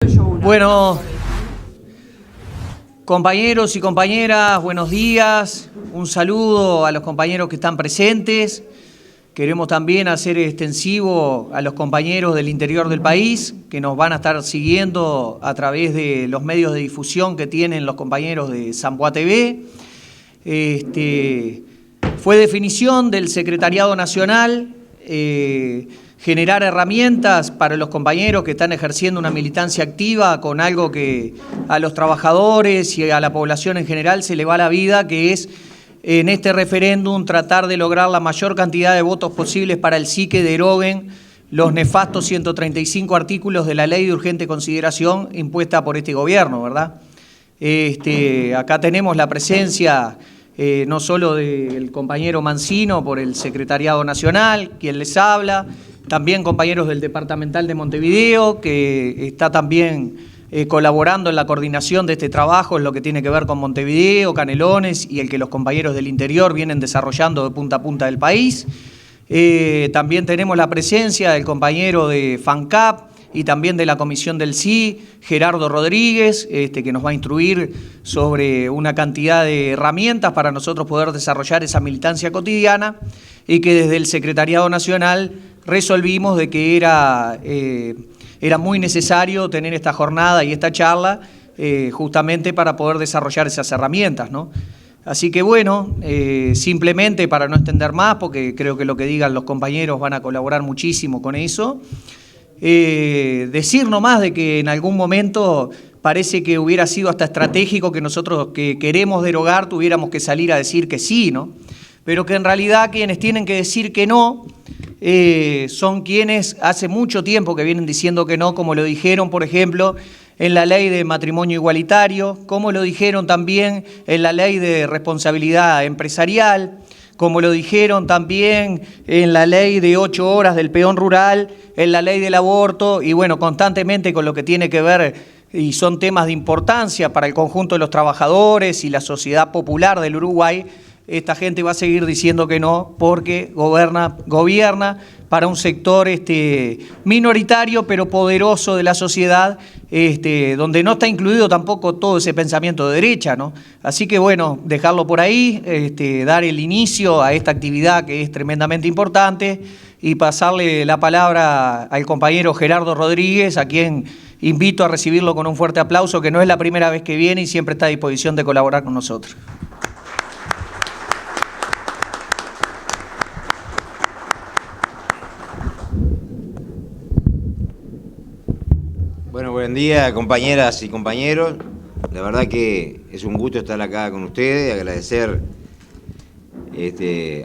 Bueno, compañeros y compañeras, buenos días. Un saludo a los compañeros que están presentes. Queremos también hacer extensivo a los compañeros del interior del país que nos van a estar siguiendo a través de los medios de difusión que tienen los compañeros de Samboa TV. Fue definición del Secretariado Nacional generar herramientas para los compañeros que están ejerciendo una militancia activa con algo que a los trabajadores y a la población en general se le va la vida, que es en este referéndum tratar de lograr la mayor cantidad de votos posibles para el sí que deroguen los nefastos 135 artículos de la ley de urgente consideración impuesta por este gobierno, ¿verdad? Acá tenemos la presencia no solo del compañero Mancino por el Secretariado Nacional, quien les habla, también compañeros del Departamental de Montevideo, que está también colaborando en la coordinación de este trabajo en lo que tiene que ver con Montevideo, Canelones y el que los compañeros del interior vienen desarrollando de punta a punta del país. También tenemos la presencia del compañero de FANCAP y también de la Comisión del Sí, Gerardo Rodríguez, que nos va a instruir sobre una cantidad de herramientas para nosotros poder desarrollar esa militancia cotidiana, y que desde el Secretariado Nacional resolvimos de que era muy necesario tener esta jornada y esta charla justamente para poder desarrollar esas herramientas, ¿no? Así que bueno, simplemente para no extender más, porque creo que lo que digan los compañeros van a colaborar muchísimo con eso, decir nomás de que en algún momento parece que hubiera sido hasta estratégico que nosotros que queremos derogar tuviéramos que salir a decir que sí, ¿no? Pero que en realidad quienes tienen que decir que no son quienes hace mucho tiempo que vienen diciendo que no, como lo dijeron, por ejemplo, en la ley de matrimonio igualitario, como lo dijeron también en la ley de responsabilidad empresarial, como lo dijeron también en la ley de 8 horas del peón rural, en la ley del aborto, y bueno, constantemente con lo que tiene que ver, y son temas de importancia para el conjunto de los trabajadores y la sociedad popular del Uruguay. Esta gente va a seguir diciendo que no porque gobierna para un sector minoritario pero poderoso de la sociedad, donde no está incluido tampoco todo ese pensamiento de derecha, ¿no? Así que bueno, dejarlo por ahí, dar el inicio a esta actividad que es tremendamente importante y pasarle la palabra al compañero Gerardo Rodríguez, a quien invito a recibirlo con un fuerte aplauso, que no es la primera vez que viene y siempre está a disposición de colaborar con nosotros. Bueno, buen día, compañeras y compañeros. La verdad que es un gusto estar acá con ustedes, agradecer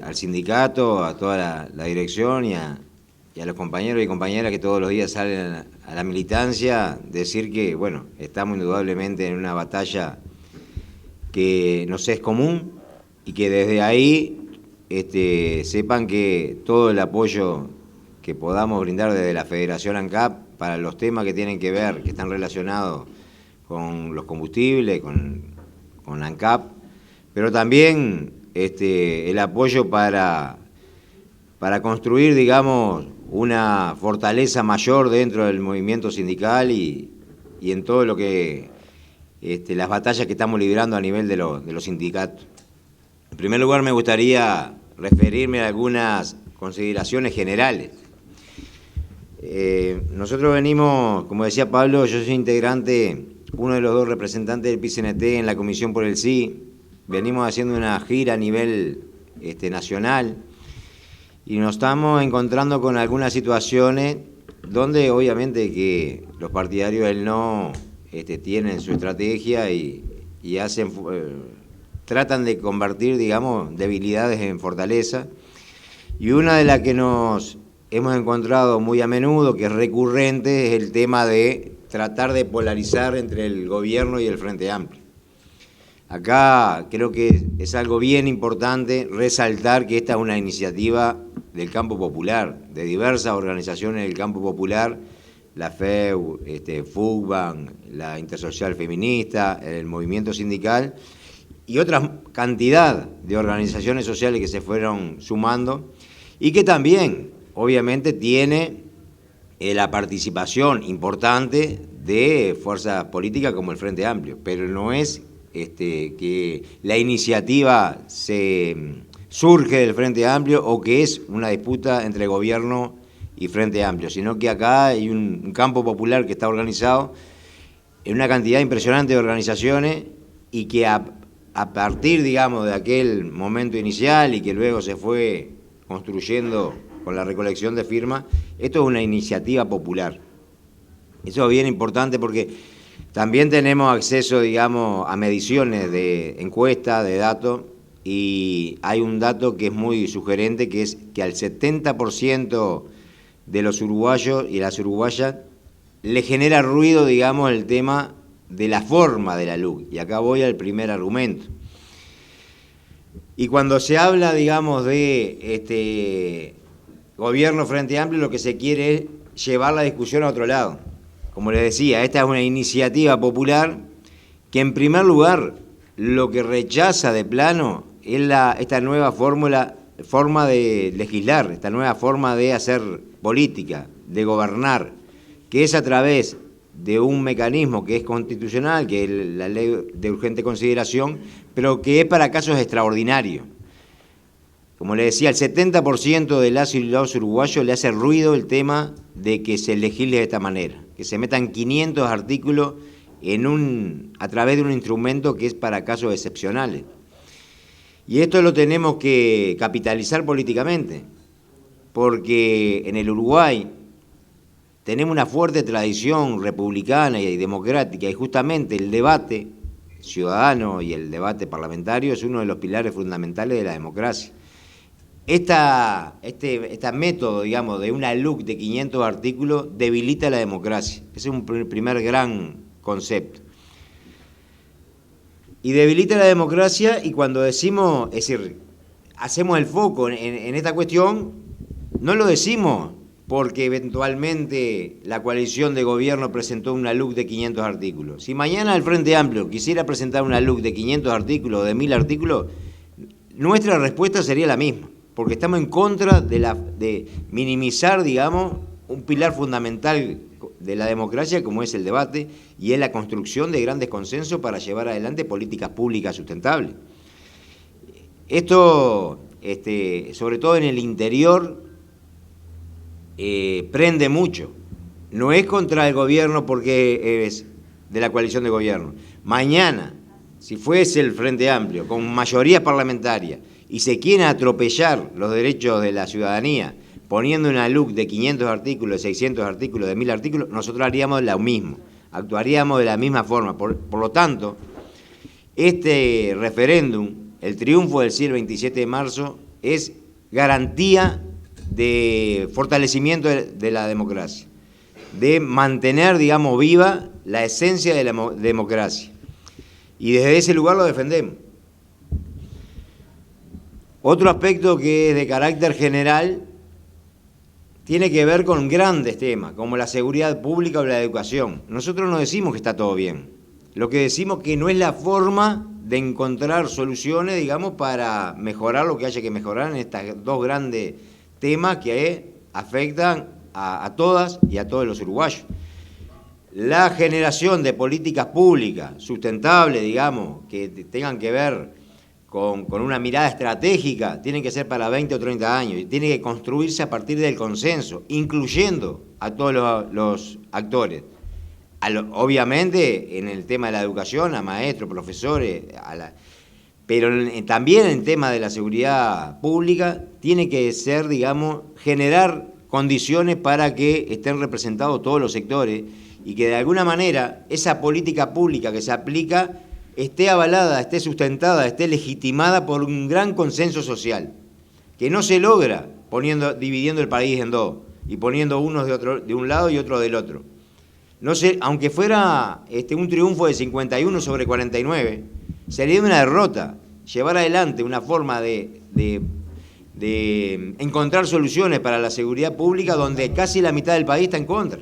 al sindicato, a toda la dirección y a los compañeros y compañeras que todos los días salen a la militancia, decir que, bueno, estamos indudablemente en una batalla que nos es común y que desde ahí sepan que todo el apoyo que podamos brindar desde la Federación ANCAP para los temas que tienen que ver, que están relacionados con los combustibles, con ANCAP, pero también el apoyo para construir, digamos, una fortaleza mayor dentro del movimiento sindical y en todo lo que las batallas que estamos librando a nivel de los sindicatos. En primer lugar, me gustaría referirme a algunas consideraciones generales. Nosotros venimos, como decía Pablo, yo soy integrante, uno de los 2 representantes del PICNT en la Comisión por el Sí. Venimos haciendo una gira a nivel nacional y nos estamos encontrando con algunas situaciones donde obviamente que los partidarios del no tienen su estrategia y tratan de convertir, digamos, debilidades en fortaleza. Y una de las que nos hemos encontrado muy a menudo, que es recurrente, es el tema de tratar de polarizar entre el gobierno y el Frente Amplio. Acá creo que es algo bien importante resaltar que esta es una iniciativa del campo popular, de diversas organizaciones del campo popular, la FEU, FUCBAN, la Intersocial Feminista, el movimiento sindical y otra cantidad de organizaciones sociales que se fueron sumando y que también obviamente tiene la participación importante de fuerzas políticas como el Frente Amplio, pero no es que la iniciativa surge del Frente Amplio o que es una disputa entre gobierno y Frente Amplio, sino que acá hay un campo popular que está organizado en una cantidad impresionante de organizaciones y que a partir, digamos, de aquel momento inicial y que luego se fue construyendo con la recolección de firmas, esto es una iniciativa popular. Eso es bien importante porque también tenemos acceso, digamos, a mediciones de encuestas, de datos, y hay un dato que es muy sugerente, que es que al 70% de los uruguayos y las uruguayas le genera ruido, digamos, el tema de la forma de la LUC. Y acá voy al primer argumento. Y cuando se habla, digamos, de gobierno Frente Amplio, lo que se quiere es llevar la discusión a otro lado. Como les decía, esta es una iniciativa popular que, en primer lugar, lo que rechaza de plano es esta nueva forma de legislar, esta nueva forma de hacer política, de gobernar, que es a través de un mecanismo que es constitucional, que es la ley de urgente consideración, pero que es para casos extraordinarios. Como le decía, el 70% de las y los uruguayos le hace ruido el tema de que se legisle de esta manera, que se metan 500 artículos a través de un instrumento que es para casos excepcionales. Y esto lo tenemos que capitalizar políticamente, porque en el Uruguay tenemos una fuerte tradición republicana y democrática, y justamente el debate ciudadano y el debate parlamentario es uno de los pilares fundamentales de la democracia. Este método, digamos, de una LUC de 500 artículos debilita la democracia. Ese es un primer gran concepto. Y debilita la democracia, y cuando decimos, es decir, hacemos el foco en esta cuestión, no lo decimos porque eventualmente la coalición de gobierno presentó una LUC de 500 artículos. Si mañana el Frente Amplio quisiera presentar una LUC de 500 artículos o de 1000 artículos, nuestra respuesta sería la misma, porque estamos en contra de minimizar, digamos, un pilar fundamental de la democracia como es el debate y es la construcción de grandes consensos para llevar adelante políticas públicas sustentables. Esto, sobre todo en el interior, prende mucho. No es contra el gobierno porque es de la coalición de gobierno. Mañana, si fuese el Frente Amplio con mayoría parlamentaria y se quieren atropellar los derechos de la ciudadanía poniendo una LUC de 500 artículos, de 600 artículos, de 1000 artículos, nosotros haríamos lo mismo, actuaríamos de la misma forma. Por lo tanto, este referéndum, el triunfo del sí el 27 de marzo, es garantía de fortalecimiento de la democracia, de mantener, digamos, viva la esencia de la democracia. Y desde ese lugar lo defendemos. Otro aspecto que es de carácter general tiene que ver con grandes temas, como la seguridad pública o la educación. Nosotros no decimos que está todo bien. Lo que decimos que no es la forma de encontrar soluciones, digamos, para mejorar lo que haya que mejorar en estos dos grandes temas que afectan a todas y a todos los uruguayos. La generación de políticas públicas sustentables, digamos, que tengan que ver con una mirada estratégica, tienen que ser para 20 o 30 años y tiene que construirse a partir del consenso, incluyendo a todos los actores. Obviamente, en el tema de la educación, a maestros, profesores, pero también en el tema de la seguridad pública, tiene que ser, digamos, generar condiciones para que estén representados todos los sectores y que de alguna manera esa política pública que se aplica esté avalada, esté sustentada, esté legitimada por un gran consenso social, que no se logra dividiendo el país en dos y poniendo unos de un lado y otros del otro. No sé, aunque fuera un triunfo de 51 sobre 49, sería una derrota. Llevar adelante una forma de encontrar soluciones para la seguridad pública donde casi la mitad del país está en contra.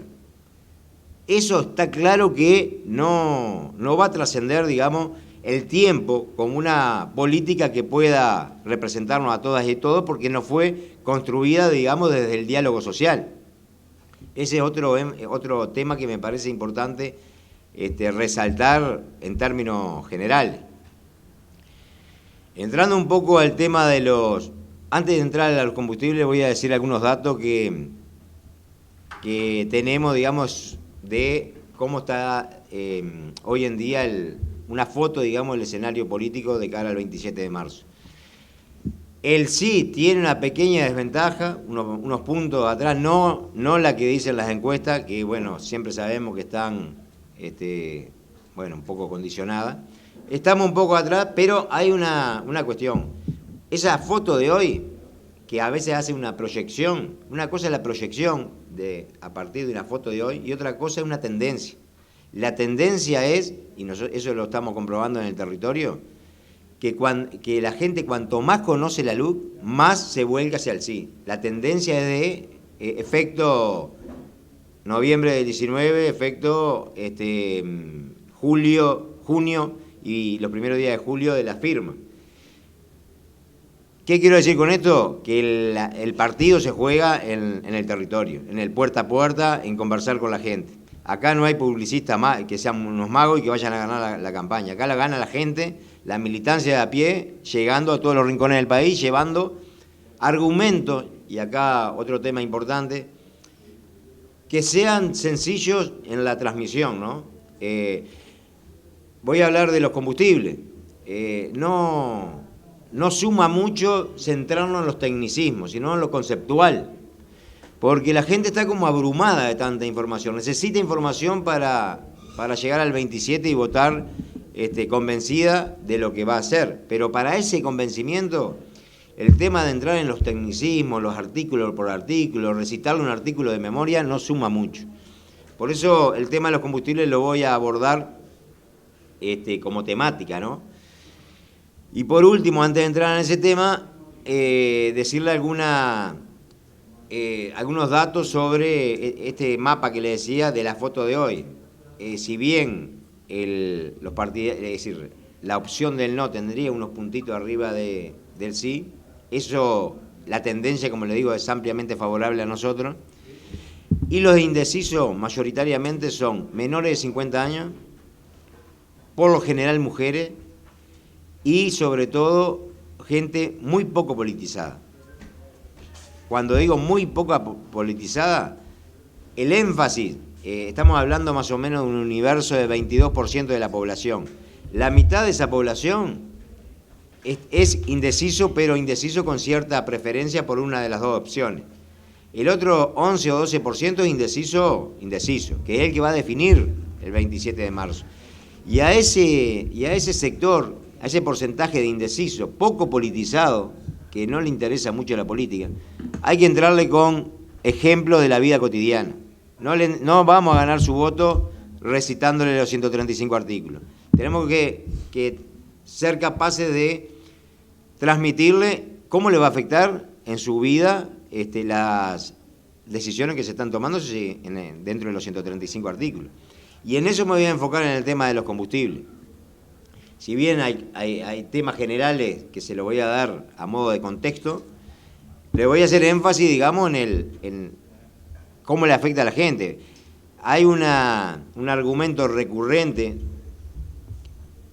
Eso está claro que no va a trascender, digamos, el tiempo como una política que pueda representarnos a todas y todos, porque no fue construida, digamos, desde el diálogo social. Ese es otro tema que me parece importante resaltar en términos generales. Entrando un poco al tema de los... Antes de entrar a los combustibles voy a decir algunos datos que tenemos, digamos, de cómo está hoy en día una foto, digamos, del escenario político de cara al 27 de marzo. El sí tiene una pequeña desventaja, unos puntos atrás, no la que dicen las encuestas, que bueno, siempre sabemos que están un poco condicionadas. Estamos un poco atrás, pero hay una cuestión. Esa foto de hoy, que a veces hace una proyección, una cosa es la proyección a partir de una foto de hoy y otra cosa es una tendencia. La tendencia es, y eso lo estamos comprobando en el territorio, que la gente cuanto más conoce la LUC, más se vuelca hacia el sí. La tendencia es de efecto noviembre del 19, efecto junio y los primeros días de julio de la firma. ¿Qué quiero decir con esto? Que el partido se juega en el territorio, en el puerta a puerta, en conversar con la gente. Acá no hay publicistas que sean unos magos y que vayan a ganar la campaña. Acá la gana la gente, la militancia de a pie, llegando a todos los rincones del país, llevando argumentos, y acá otro tema importante, que sean sencillos en la transmisión, ¿no? Voy a hablar de los combustibles. No suma mucho centrarnos en los tecnicismos, sino en lo conceptual. Porque la gente está como abrumada de tanta información. Necesita información para llegar al 27 y votar convencida de lo que va a hacer. Pero para ese convencimiento, el tema de entrar en los tecnicismos, los artículos por artículo, recitarle un artículo de memoria, no suma mucho. Por eso el tema de los combustibles lo voy a abordar como temática, ¿no? Y por último, antes de entrar en ese tema, decirle algunos datos sobre este mapa que le decía de la foto de hoy. Si bien los partidos, es decir, la opción del no tendría unos puntitos arriba del sí, eso, la tendencia, como le digo, es ampliamente favorable a nosotros. Y los indecisos mayoritariamente son menores de 50 años, por lo general mujeres, y sobre todo gente muy poco politizada. Cuando digo muy poco politizada, el énfasis, estamos hablando más o menos de un universo de 22% de la población. La mitad de esa población es indeciso, pero indeciso con cierta preferencia por una de las dos opciones. El otro 11 o 12% es indeciso, que es el que va a definir el 27 de marzo. Y a ese sector, a ese porcentaje de indeciso, poco politizado, que no le interesa mucho la política, hay que entrarle con ejemplos de la vida cotidiana. No vamos a ganar su voto recitándole los 135 artículos. Tenemos que ser capaces de transmitirle cómo le va a afectar en su vida las decisiones que se están tomando dentro de los 135 artículos. Y en eso me voy a enfocar en el tema de los combustibles. Si bien hay temas generales que se lo voy a dar a modo de contexto, le voy a hacer énfasis, digamos, en cómo le afecta a la gente. Hay un argumento recurrente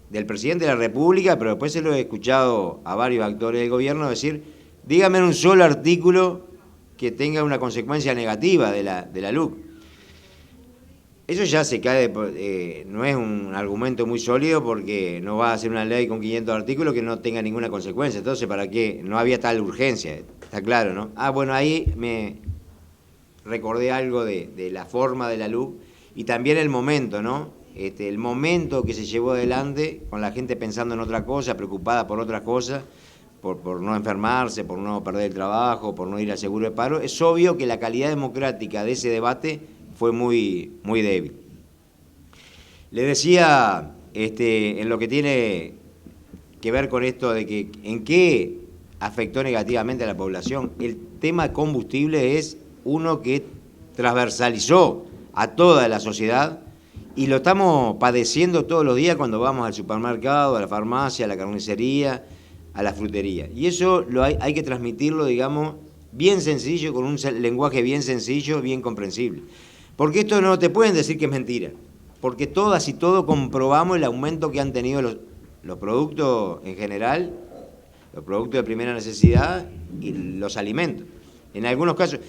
del presidente de la República, pero después se lo he escuchado a varios actores del gobierno decir, dígame un solo artículo que tenga una consecuencia negativa de la LUC. Eso ya se cae, no es un argumento muy sólido porque no va a ser una ley con 500 artículos que no tenga ninguna consecuencia. Entonces, ¿para qué? No había tal urgencia, está claro, ¿no? Bueno, ahí me recordé algo de la forma de la LUC y también el momento, ¿no? El momento que se llevó adelante con la gente pensando en otra cosa, preocupada por otras cosas, por no enfermarse, por no perder el trabajo, por no ir al seguro de paro. Es obvio que la calidad democrática de ese debate fue muy, muy débil. Le decía, en lo que tiene que ver con esto de que en qué afectó negativamente a la población, el tema combustible es uno que transversalizó a toda la sociedad y lo estamos padeciendo todos los días cuando vamos al supermercado, a la farmacia, a la carnicería, a la frutería. Y eso hay que transmitirlo, digamos, bien sencillo, con un lenguaje bien sencillo, bien comprensible. Porque esto no te pueden decir que es mentira, porque todas y todos comprobamos el aumento que han tenido los productos en general, los productos de primera necesidad y los alimentos. En algunos casos,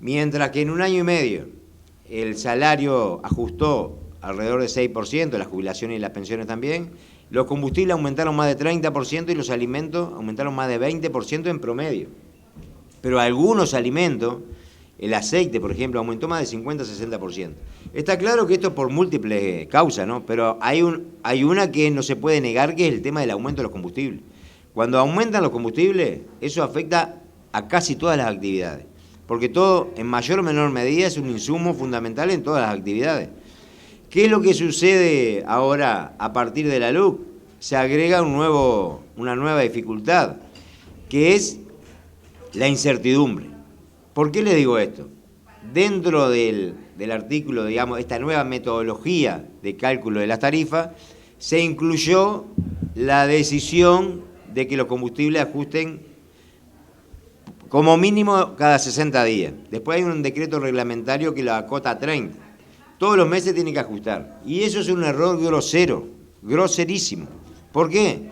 mientras que en un año y medio el salario ajustó alrededor de 6%, las jubilaciones y las pensiones también, los combustibles aumentaron más de 30% y los alimentos aumentaron más de 20% en promedio. Pero algunos alimentos, el aceite, por ejemplo, aumentó más de 50-60%. Está claro que esto es por múltiples causas, ¿no? Pero hay una que no se puede negar, que es el tema del aumento de los combustibles. Cuando aumentan los combustibles, eso afecta a casi todas las actividades, porque todo, en mayor o menor medida, es un insumo fundamental en todas las actividades. ¿Qué es lo que sucede ahora a partir de la LUC? Se agrega una nueva dificultad, que es la incertidumbre. ¿Por qué les digo esto? Dentro del artículo, digamos, esta nueva metodología de cálculo de las tarifas, se incluyó la decisión de que los combustibles ajusten como mínimo cada 60 días. Después hay un decreto reglamentario que lo acota a 30. Todos los meses tiene que ajustar. Y eso es un error grosero, groserísimo. ¿Por qué?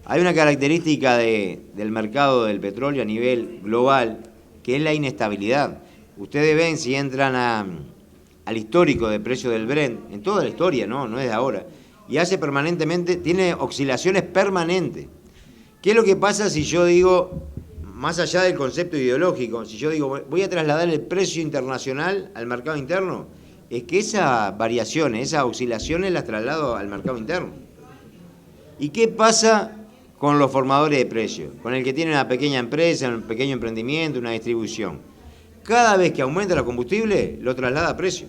Hay una característica del mercado del petróleo a nivel global, que es la inestabilidad. Ustedes ven, si entran al histórico de precio del Brent, en toda la historia, no es de ahora, y hace permanentemente, tiene oscilaciones permanentes. ¿Qué es lo que pasa si yo digo, más allá del concepto ideológico, si yo digo, voy a trasladar el precio internacional al mercado interno? Es que esas variaciones, esas oscilaciones las traslado al mercado interno. ¿Y qué pasa con los formadores de precios? Con el que tiene una pequeña empresa, un pequeño emprendimiento, una distribución. Cada vez que aumenta el combustible, lo traslada a precio.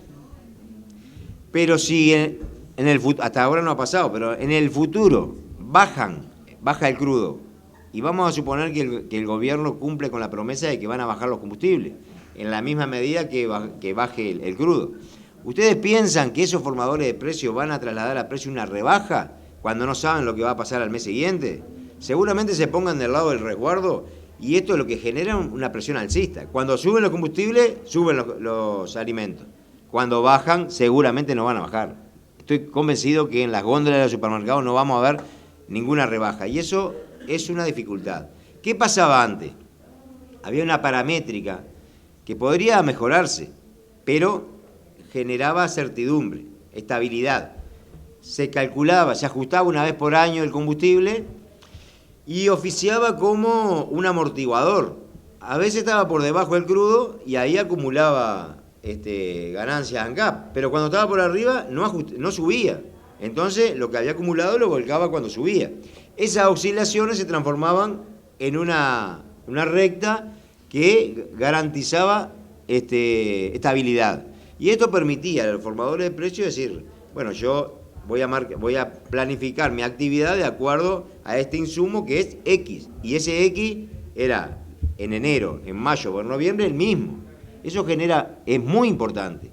Pero si hasta ahora no ha pasado, pero en el futuro baja el crudo, y vamos a suponer que el gobierno cumple con la promesa de que van a bajar los combustibles, en la misma medida que baje el crudo. ¿Ustedes piensan que esos formadores de precios van a trasladar a precio una rebaja cuando no saben lo que va a pasar al mes siguiente? Seguramente se pongan del lado del resguardo, y esto es lo que genera una presión alcista. Cuando suben los combustibles, suben los alimentos. Cuando bajan, seguramente no van a bajar. Estoy convencido que en las góndolas de los supermercados no vamos a ver ninguna rebaja, y eso es una dificultad. ¿Qué pasaba antes? Había una paramétrica que podría mejorarse, pero generaba certidumbre, estabilidad. Se calculaba, se ajustaba una vez por año el combustible y oficiaba como un amortiguador. A veces estaba por debajo del crudo y ahí acumulaba ganancias ANCAP, pero cuando estaba por arriba no subía. Entonces lo que había acumulado lo volcaba cuando subía. Esas oscilaciones se transformaban en una recta que garantizaba estabilidad. Y esto permitía a los formadores de precios decir, bueno, yo voy a planificar mi actividad de acuerdo a este insumo que es X. Y ese X era en enero, en mayo o en noviembre el mismo. Eso es muy importante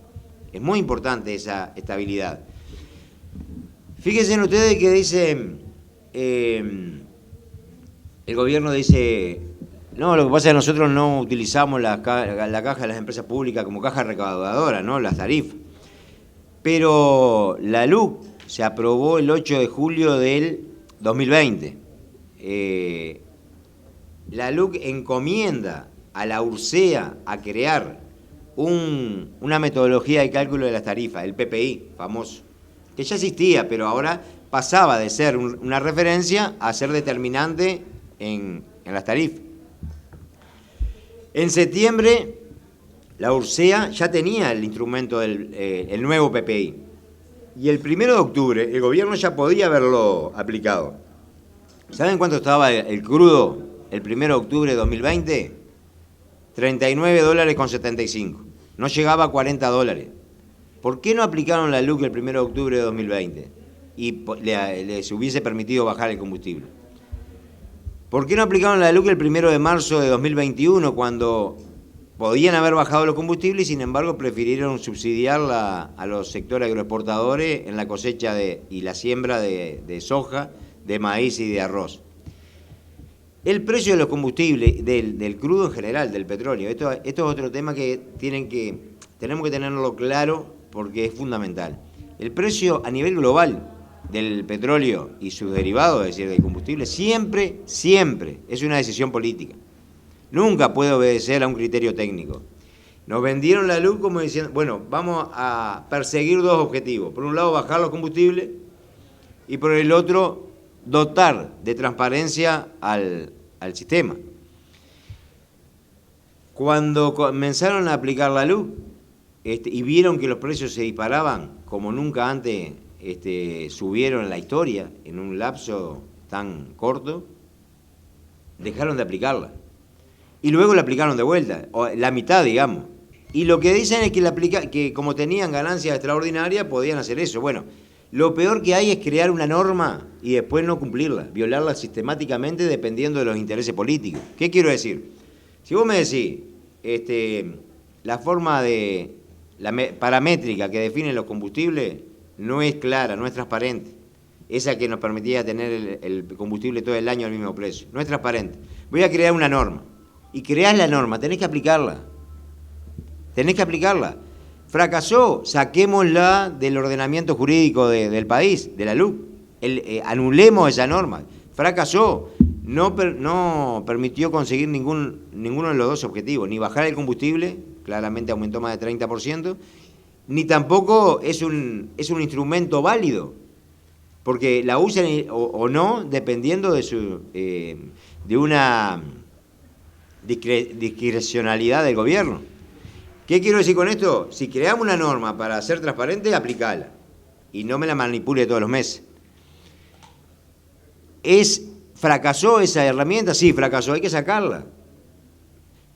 esa estabilidad. Fíjense ustedes que dice, el gobierno dice, no, lo que pasa es que nosotros no utilizamos la caja de las empresas públicas como caja recaudadora, ¿no? Las tarifas. Pero la LUC se aprobó el 8 de julio del 2020. La LUC encomienda a la URSEA a crear una metodología de cálculo de las tarifas, el PPI famoso, que ya existía, pero ahora pasaba de ser una referencia a ser determinante en las tarifas. En septiembre, la URSEA ya tenía el instrumento el nuevo PPI. Y el 1 de octubre, el gobierno ya podía haberlo aplicado. ¿Saben cuánto estaba el crudo el 1 de octubre de 2020? $39.75. No llegaba a $40. ¿Por qué no aplicaron la LUC el 1 de octubre de 2020 y les hubiese permitido bajar el combustible? ¿Por qué no aplicaron la LUC el 1 de marzo de 2021 cuando podían haber bajado los combustibles y sin embargo prefirieron subsidiar a los sectores agroexportadores en la cosecha y la siembra de soja, de maíz y de arroz? El precio de los combustibles, del crudo en general, del petróleo, esto es otro tema que tenemos que tenerlo claro porque es fundamental. El precio a nivel global del petróleo y sus derivados, es decir, del combustible, siempre es una decisión política. Nunca puede obedecer a un criterio técnico. Nos vendieron la luz como diciendo, bueno, vamos a perseguir dos objetivos. Por un lado, bajar los combustibles y por el otro, dotar de transparencia al sistema. Cuando comenzaron a aplicar la luz y vieron que los precios se disparaban como nunca antes subieron en la historia, en un lapso tan corto, dejaron de aplicarla. Y luego la aplicaron de vuelta, o la mitad, digamos. Y lo que dicen es que como tenían ganancias extraordinarias, podían hacer eso. Bueno, lo peor que hay es crear una norma y después no cumplirla, violarla sistemáticamente dependiendo de los intereses políticos. ¿Qué quiero decir? Si vos me decís, la forma paramétrica que definen los combustibles no es clara, no es transparente. Esa que nos permitía tener el combustible todo el año al mismo precio. No es transparente. Voy a crear una norma. Y creás la norma, tenés que aplicarla. Fracasó, saquémosla del ordenamiento jurídico del país, de la luz. Anulemos esa norma. Fracasó, no permitió conseguir ninguno de los dos objetivos, ni bajar el combustible, claramente aumentó más de 30%, ni tampoco es un instrumento válido, porque la usan o no dependiendo de una discrecionalidad del gobierno. ¿Qué quiero decir con esto? Si creamos una norma para ser transparente, aplicala. Y no me la manipule todos los meses. ¿Fracasó esa herramienta? Sí, fracasó, hay que sacarla.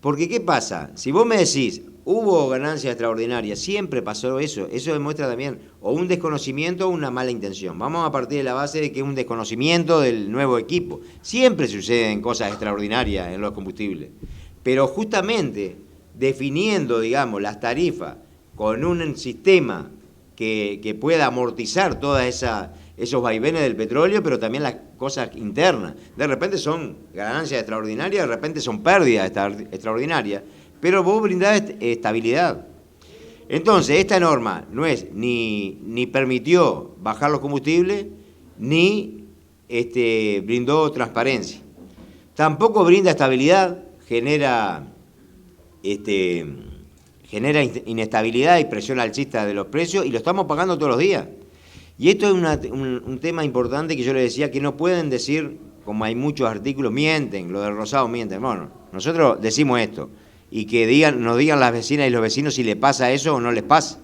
Porque ¿qué pasa? Si vos me decís, hubo ganancias extraordinarias, siempre pasó eso. Eso demuestra también o un desconocimiento o una mala intención. Vamos a partir de la base de que es un desconocimiento del nuevo equipo. Siempre suceden cosas extraordinarias en los combustibles. Pero justamente definiendo, digamos, las tarifas con un sistema que pueda amortizar todas esos vaivenes del petróleo, pero también las cosas internas. De repente son ganancias extraordinarias, de repente son pérdidas extraordinarias, pero vos brindás estabilidad. Entonces, esta norma no es ni permitió bajar los combustibles, ni brindó transparencia. Tampoco brinda estabilidad, genera inestabilidad y presión alcista de los precios, y lo estamos pagando todos los días. Y esto es un tema importante que yo les decía, que no pueden decir, como hay muchos artículos, mienten, lo del rosado mienten. Bueno, nosotros decimos esto, y que nos digan las vecinas y los vecinos si les pasa eso o no les pasa.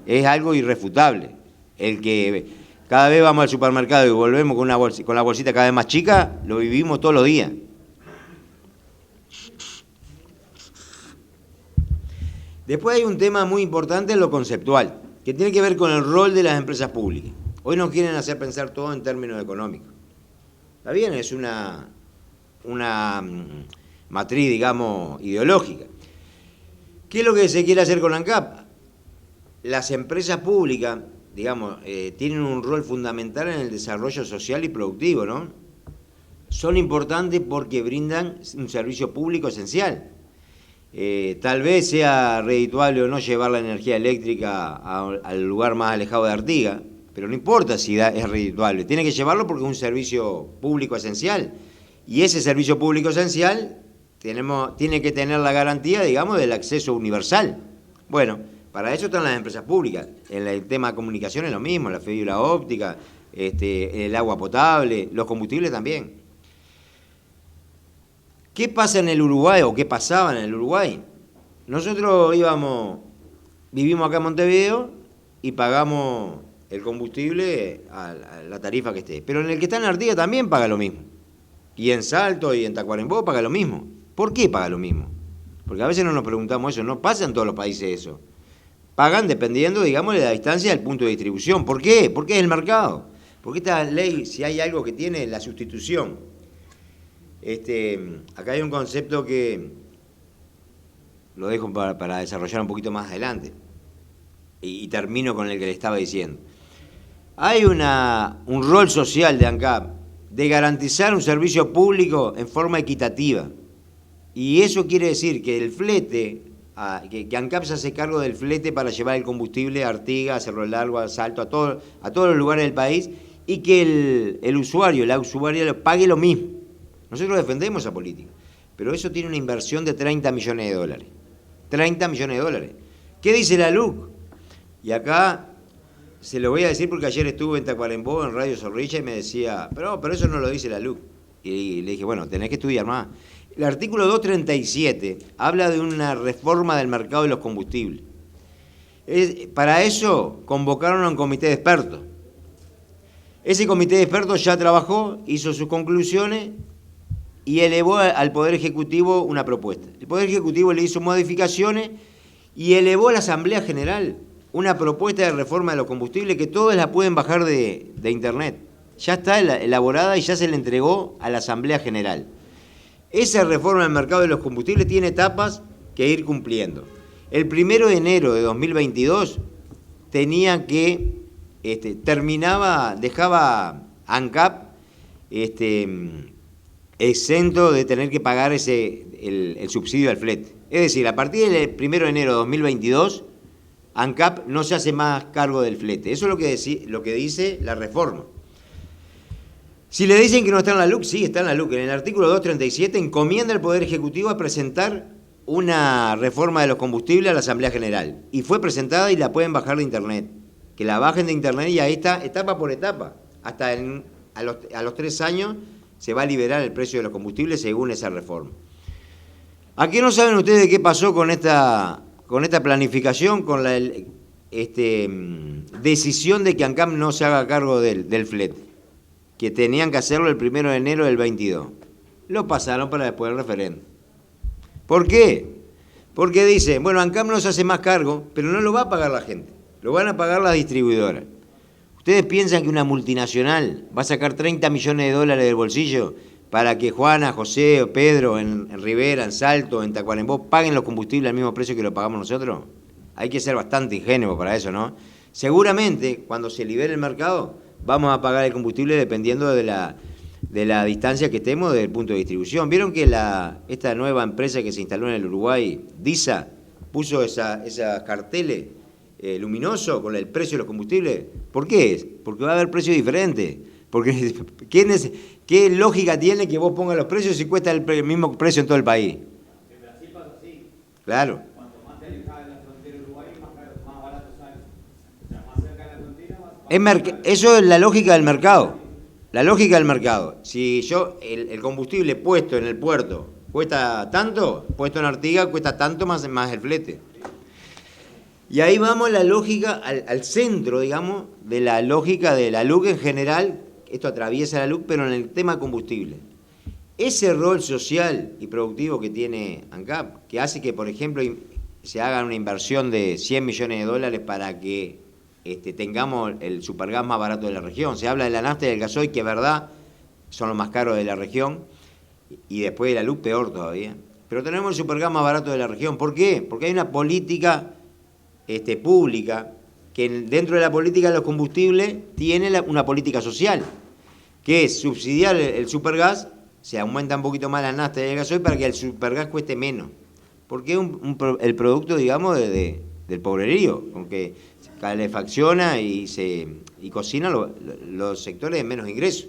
Es algo irrefutable. El que cada vez vamos al supermercado y volvemos con la bolsita cada vez más chica, lo vivimos todos los días. Después hay un tema muy importante en lo conceptual, que tiene que ver con el rol de las empresas públicas. Hoy nos quieren hacer pensar todo en términos económicos. Está bien, es una matriz, digamos, ideológica. ¿Qué es lo que se quiere hacer con la ANCAP? Las empresas públicas, digamos, tienen un rol fundamental en el desarrollo social y productivo, ¿no? Son importantes porque brindan un servicio público esencial. Tal vez sea redituable o no llevar la energía eléctrica al lugar más alejado de Artigas, pero no importa si es redituable, tiene que llevarlo porque es un servicio público esencial. Y ese servicio público esencial tiene que tener la garantía, digamos, del acceso universal. Bueno, para eso están las empresas públicas. En el tema de comunicación es lo mismo, la fibra óptica, el agua potable, los combustibles también. ¿Qué pasa en el Uruguay o qué pasaba en el Uruguay? Nosotros vivimos acá en Montevideo y pagamos el combustible a la tarifa que esté. Pero en el que está en Artigas también paga lo mismo. Y en Salto y en Tacuarembó paga lo mismo. ¿Por qué paga lo mismo? Porque a veces no nos preguntamos eso, no pasa en todos los países eso. Pagan dependiendo, digamos, de la distancia del punto de distribución. ¿Por qué? Porque es el mercado. Porque esta ley, si hay algo que tiene, la sustitución. Acá hay un concepto que lo dejo para desarrollar un poquito más adelante y termino con el que le estaba diciendo. Hay un rol social de ANCAP de garantizar un servicio público en forma equitativa. Y eso quiere decir que el flete, que ANCAP se hace cargo del flete para llevar el combustible a Artigas, a Cerro Largo, a Salto, a todos los lugares del país, y que el usuario, la usuaria pague lo mismo. Nosotros defendemos esa política, pero eso tiene una inversión de 30 millones de dólares. 30 millones de dólares. ¿Qué dice la LUC? Y acá se lo voy a decir porque ayer estuve en Tacuarembó, en Radio Zorrilla, y me decía, pero eso no lo dice la LUC. Y le dije, bueno, tenés que estudiar más. El artículo 237 habla de una reforma del mercado de los combustibles. Para eso convocaron a un comité de expertos. Ese comité de expertos ya trabajó, hizo sus conclusiones y elevó al Poder Ejecutivo una propuesta. El Poder Ejecutivo le hizo modificaciones y elevó a la Asamblea General una propuesta de reforma de los combustibles que todos la pueden bajar de internet. Ya está elaborada y ya se le entregó a la Asamblea General. Esa reforma del mercado de los combustibles tiene etapas que ir cumpliendo. El 1 de enero de 2022 tenía que, dejaba ANCAP exento de tener que pagar el subsidio al flete. Es decir, a partir del 1 de enero de 2022, ANCAP no se hace más cargo del flete. Eso es lo que dice la reforma. Si le dicen que no está en la LUC, sí, está en la LUC. En el artículo 237 encomienda al Poder Ejecutivo a presentar una reforma de los combustibles a la Asamblea General. Y fue presentada y la pueden bajar de internet. Que la bajen de internet y ahí está, etapa por etapa. Hasta a los 3 años se va a liberar el precio de los combustibles según esa reforma. ¿A qué no saben ustedes qué pasó con esta planificación, con la decisión de que ANCAP no se haga cargo del flete? Que tenían que hacerlo el 1 de enero del 22. Lo pasaron para después del referéndum. ¿Por qué? Porque dicen, bueno, ANCAP no se hace más cargo, pero no lo va a pagar la gente, lo van a pagar las distribuidoras. ¿Ustedes piensan que una multinacional va a sacar 30 millones de dólares del bolsillo para que Juana, José o Pedro en Rivera, en Salto, en Tacuarembó paguen los combustibles al mismo precio que lo pagamos nosotros? Hay que ser bastante ingenuo para eso, ¿no? Seguramente, cuando se libere el mercado, vamos a pagar el combustible dependiendo de la distancia que estemos desde el punto de distribución. ¿Vieron que esta nueva empresa que se instaló en el Uruguay, DISA, puso esos carteles luminosos con el precio de los combustibles? ¿Por qué? Porque va a haber precios diferentes. Porque ¿qué lógica tiene que vos pongas los precios si cuesta el mismo precio en todo el país? En Brasil pasa así. Claro. Cuanto más te alejas de la frontera uruguaya, más barato sale. O sea, más cerca de la frontera, más caro. Eso es la lógica del mercado. La lógica del mercado. Si el combustible puesto en el puerto cuesta tanto, puesto en Artigas cuesta tanto más el flete. Y ahí vamos la lógica, al centro, digamos, de la lógica de la LUC en general. Esto atraviesa la LUC, pero en el tema combustible. Ese rol social y productivo que tiene ANCAP, que hace que, por ejemplo, se haga una inversión de 100 millones de dólares para que tengamos el supergas más barato de la región. Se habla de la nafta y del gasoil, que es verdad, son los más caros de la región, y después de la LUC peor todavía. Pero tenemos el supergas más barato de la región. ¿Por qué? Porque hay una política pública, que dentro de la política de los combustibles tiene una política social, que es subsidiar el supergas, se aumenta un poquito más la nafta y el gasoil para que el supergas cueste menos. Porque es el producto, digamos, del pobrerío, aunque calefacciona y cocina los sectores de menos ingresos.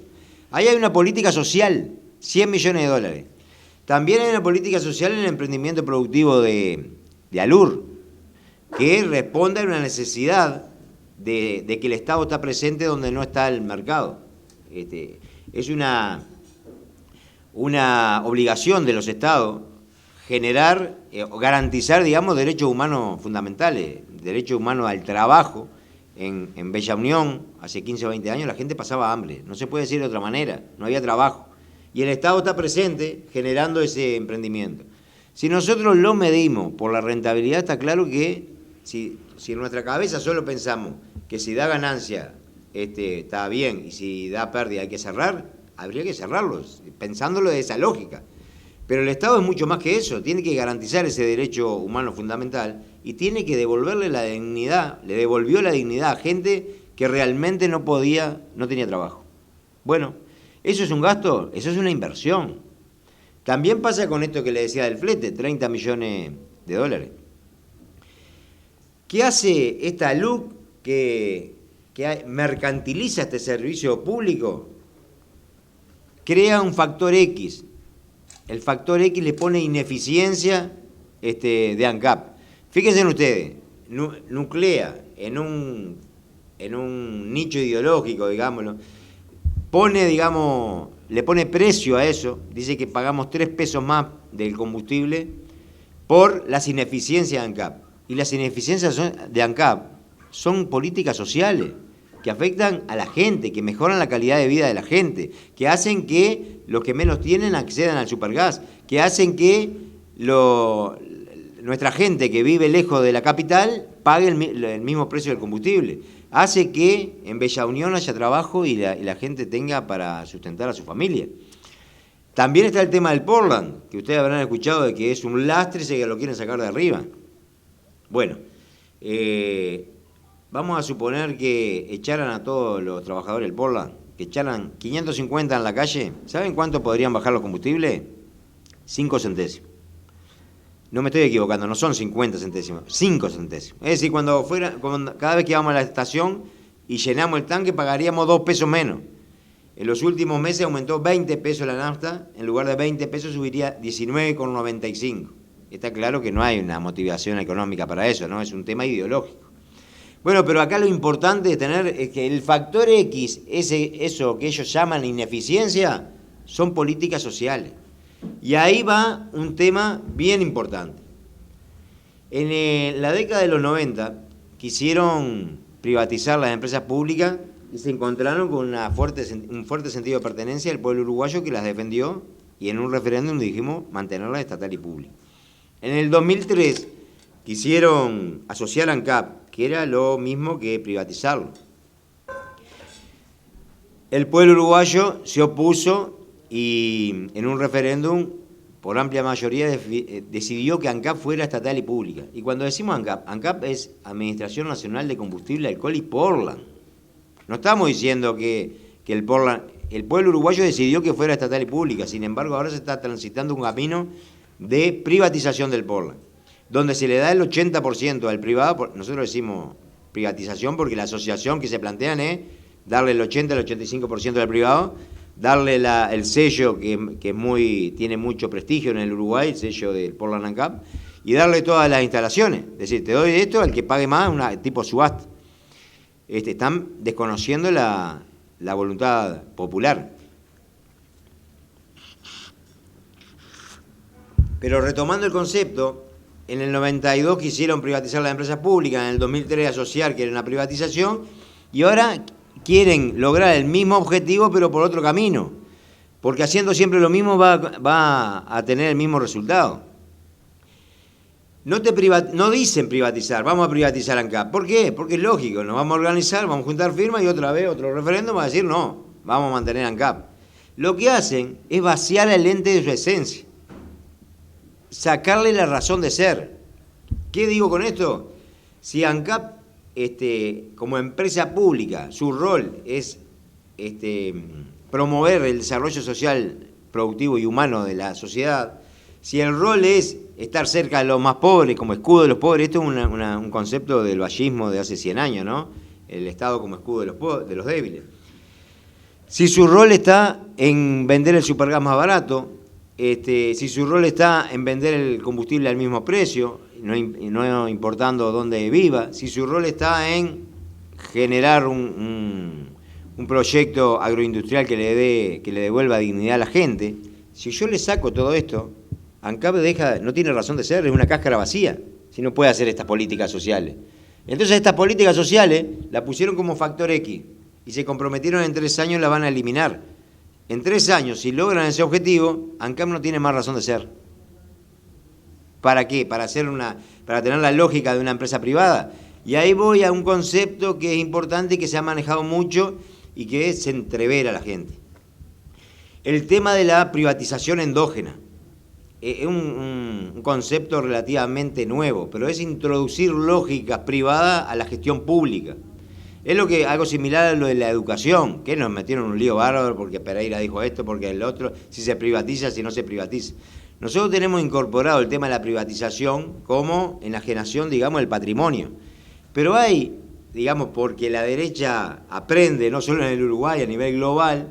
Ahí hay una política social, 100 millones de dólares. También hay una política social en el emprendimiento productivo de ALUR, que responde a una necesidad de que el Estado está presente donde no está el mercado. Es una obligación de los Estados generar o garantizar, digamos, derechos humanos fundamentales, derechos humanos al trabajo. En Bella Unión, hace 15 o 20 años, la gente pasaba hambre, no se puede decir de otra manera, no había trabajo. Y el Estado está presente generando ese emprendimiento. Si nosotros lo medimos por la rentabilidad, está claro que si en nuestra cabeza solo pensamos que si da ganancia está bien y si da pérdida hay que cerrar, habría que cerrarlos, pensándolo de esa lógica. Pero el Estado es mucho más que eso, tiene que garantizar ese derecho humano fundamental y tiene que devolverle la dignidad, le devolvió la dignidad a gente que realmente no tenía trabajo. Bueno, ¿Eso es un gasto? Eso es una inversión. También pasa con esto que le decía del flete, 30 millones de dólares. ¿Qué hace esta LUC que mercantiliza este servicio público? Crea un factor X. El factor X le pone ineficiencia de ANCAP. Fíjense ustedes, nuclea en un nicho ideológico, digámoslo, le pone precio a eso, dice que pagamos 3 pesos más del combustible por las ineficiencias de ANCAP. Y las ineficiencias de ANCAP son políticas sociales que afectan a la gente, que mejoran la calidad de vida de la gente, que hacen que los que menos tienen accedan al supergas, que hacen que nuestra gente que vive lejos de la capital pague el mismo precio del combustible. Hace que en Bella Unión haya trabajo y la gente tenga para sustentar a su familia. También está el tema del Portland, que ustedes habrán escuchado de que es un lastre y que lo quieren sacar de arriba. Bueno, vamos a suponer que echaran a todos los trabajadores del Portland, que echaran 550 en la calle. ¿Saben cuánto podrían bajar los combustibles? 5 centésimos. No me estoy equivocando, no son 50 centésimos, 5 centésimos. Es decir, cada vez que íbamos a la estación y llenamos el tanque pagaríamos 2 pesos menos. En los últimos meses aumentó 20 pesos la nafta, en lugar de 20 pesos subiría 19,95. Está claro que no hay una motivación económica para eso, ¿no? Es un tema ideológico. Bueno, pero acá lo importante de tener es que el factor X, eso que ellos llaman ineficiencia, son políticas sociales. Y ahí va un tema bien importante. En la década de los 90 quisieron privatizar las empresas públicas y se encontraron con un fuerte sentido de pertenencia del pueblo uruguayo que las defendió y en un referéndum dijimos mantenerlas estatal y pública. En el 2003 quisieron asociar a ANCAP, que era lo mismo que privatizarlo. El pueblo uruguayo se opuso y en un referéndum, por amplia mayoría, decidió que ANCAP fuera estatal y pública. Y cuando decimos ANCAP, ANCAP es Administración Nacional de Combustible, Alcohol y Portland. No estamos diciendo que el pueblo uruguayo decidió que fuera estatal y pública, sin embargo ahora se está transitando un camino de privatización del Portland, donde se le da el 80% al privado. Nosotros decimos privatización porque la asociación que se plantean es darle el 80 al 85% al privado, darle el sello que tiene mucho prestigio en el Uruguay, el sello del Portland ANCAP, y darle todas las instalaciones. Es decir, te doy esto al que pague más, tipo subasta. Están desconociendo la voluntad popular. Pero retomando el concepto, en el 92 quisieron privatizar las empresas públicas, en el 2003 asociar, que era una privatización, y ahora quieren lograr el mismo objetivo pero por otro camino, porque haciendo siempre lo mismo va a tener el mismo resultado. No dicen privatizar, vamos a privatizar ANCAP. ¿Por qué? Porque es lógico, nos vamos a organizar, vamos a juntar firmas y otra vez otro referéndum va a decir no, vamos a mantener ANCAP. Lo que hacen es vaciar el ente de su esencia, sacarle la razón de ser. ¿Qué digo con esto? Si ANCAP como empresa pública, su rol es promover el desarrollo social, productivo y humano de la sociedad, si el rol es estar cerca de los más pobres, como escudo de los pobres, esto es un concepto del vallismo de hace 100 años, ¿no? El Estado como escudo de los débiles. Si su rol está en vender el supergas más barato, si su rol está en vender el combustible al mismo precio, no importando dónde viva, si su rol está en generar un proyecto agroindustrial que le devuelva dignidad a la gente, si yo le saco todo esto, ANCAP no tiene razón de ser, es una cáscara vacía, si no puede hacer estas políticas sociales. Entonces estas políticas sociales las pusieron como factor X y se comprometieron en 3 años la van a eliminar. En 3 años, si logran ese objetivo, ANCAP no tiene más razón de ser. ¿Para qué? Para tener la lógica de una empresa privada. Y ahí voy a un concepto que es importante y que se ha manejado mucho y que se entrevera a la gente. El tema de la privatización endógena. Es un concepto relativamente nuevo, pero es introducir lógicas privadas a la gestión pública. Es algo similar a lo de la educación, que nos metieron en un lío bárbaro porque Pereira dijo esto, porque el otro, si se privatiza, si no se privatiza. Nosotros tenemos incorporado el tema de la privatización como enajenación, digamos, del patrimonio. Pero hay, digamos, porque la derecha aprende, no solo en el Uruguay, a nivel global,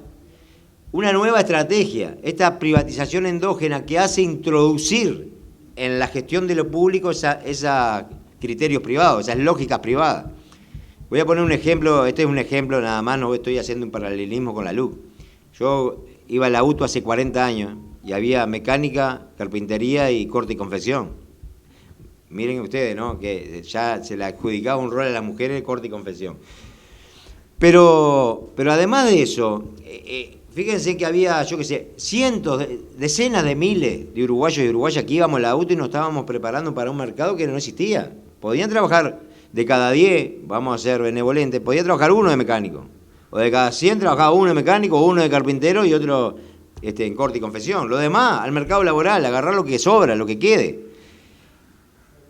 una nueva estrategia, esta privatización endógena que hace introducir en la gestión de lo público esos criterios privados, esas lógicas privadas. Voy a poner un ejemplo, este es un ejemplo nada más, no estoy haciendo un paralelismo con la LUC. Yo iba a la UTU hace 40 años y había mecánica, carpintería y corte y confección. Miren ustedes, ¿no?, que ya se le adjudicaba un rol a las mujeres, corte y confección. Pero además de eso, fíjense que había, yo qué sé, cientos, decenas de miles de uruguayos y uruguayas que íbamos a la UTU y nos estábamos preparando para un mercado que no existía. Podían trabajar de cada 10, vamos a ser benevolentes, podía trabajar uno de mecánico. O de cada 100 trabajaba uno de mecánico, uno de carpintero y otro en corte y confección. Lo demás, al mercado laboral, agarrar lo que sobra, lo que quede.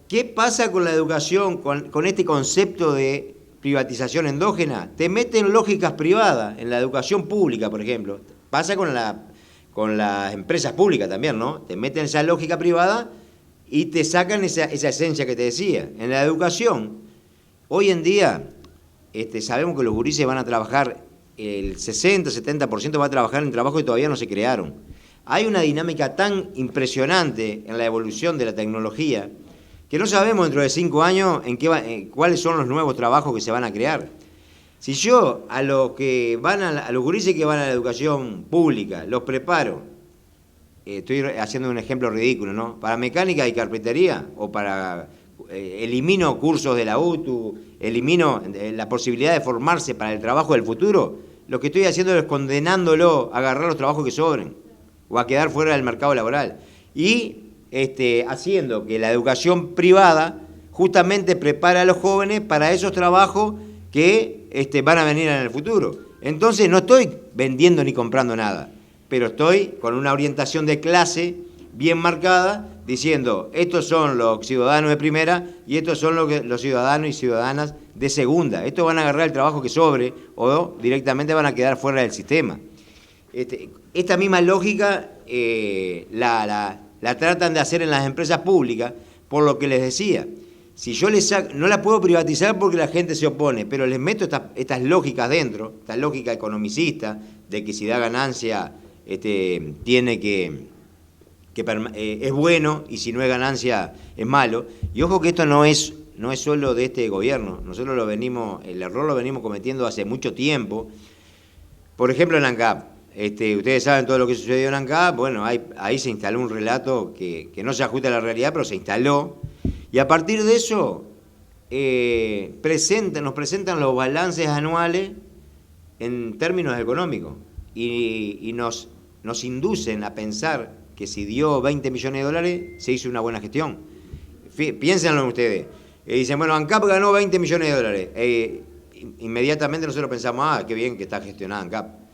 ¿Qué pasa con la educación, con este concepto de privatización endógena? Te meten lógicas privadas en la educación pública, por ejemplo. Pasa con las empresas públicas también, ¿no? Te meten esa lógica privada y te sacan esa esencia que te decía. En la educación, hoy en día, sabemos que los gurises van a trabajar, el 60-70% va a trabajar en trabajos que todavía no se crearon. Hay una dinámica tan impresionante en la evolución de la tecnología que no sabemos dentro de 5 años cuáles son los nuevos trabajos que se van a crear. Si yo a los gurises que van a la educación pública los preparo, estoy haciendo un ejemplo ridículo, ¿no?, para mecánica y carpintería, o para elimino cursos de la UTU, elimino la posibilidad de formarse para el trabajo del futuro, lo que estoy haciendo es condenándolo a agarrar los trabajos que sobren o a quedar fuera del mercado laboral. Y haciendo que la educación privada justamente prepara a los jóvenes para esos trabajos que van a venir en el futuro. Entonces no estoy vendiendo ni comprando nada, pero estoy con una orientación de clase bien marcada, diciendo, estos son los ciudadanos de primera y estos son los ciudadanos y ciudadanas de segunda. Estos van a agarrar el trabajo que sobre o directamente van a quedar fuera del sistema. Esta misma lógica la tratan de hacer en las empresas públicas, por lo que les decía. Si yo no la puedo privatizar porque la gente se opone, pero les meto estas lógicas dentro, esta lógica economicista, de que si da ganancia tiene que es bueno y si no es ganancia es malo. Y ojo que esto no es solo de este gobierno, nosotros el error lo venimos cometiendo hace mucho tiempo. Por ejemplo, en ANCAP. Ustedes saben todo lo que sucedió en ANCAP. Bueno, ahí se instaló un relato que no se ajusta a la realidad, pero se instaló. Y a partir de eso nos presentan los balances anuales en términos económicos y nos inducen a pensar que si dio 20 millones de dólares se hizo una buena gestión. Piénsenlo ustedes. Dicen, bueno, ANCAP ganó 20 millones de dólares. Inmediatamente nosotros pensamos, qué bien que está gestionada ANCAP.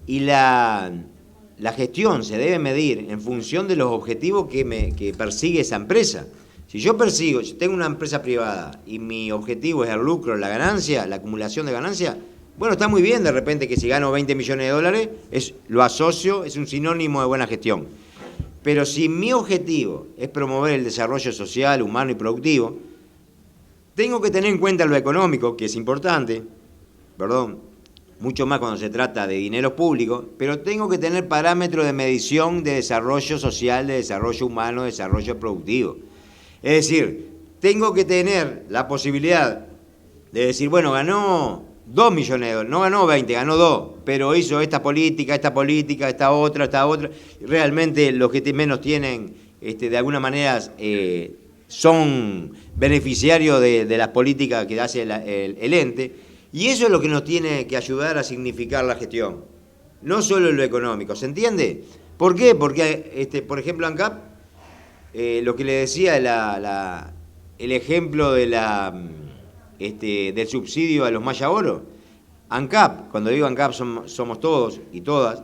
Y la gestión se debe medir en función de los objetivos que persigue esa empresa. Si yo tengo una empresa privada y mi objetivo es el lucro, la ganancia, la acumulación de ganancia, bueno, está muy bien de repente que si gano 20 millones de dólares, lo asocio, es un sinónimo de buena gestión. Pero si mi objetivo es promover el desarrollo social, humano y productivo, tengo que tener en cuenta lo económico, que es importante, mucho más cuando se trata de dinero público, pero tengo que tener parámetros de medición de desarrollo social, de desarrollo humano, de desarrollo productivo. Es decir, tengo que tener la posibilidad de decir, bueno, ganó 2 millones de dólares, no ganó 20, ganó 2, pero hizo esta política, esta otra. Realmente los que menos tienen, de alguna manera, son beneficiarios de las políticas que hace el ente. Y eso es lo que nos tiene que ayudar a significar la gestión, no solo lo económico, ¿se entiende? ¿Por qué? Porque, por ejemplo, ANCAP, lo que le decía, el ejemplo del subsidio a los Maya Oro, ANCAP, cuando digo ANCAP somos todos y todas,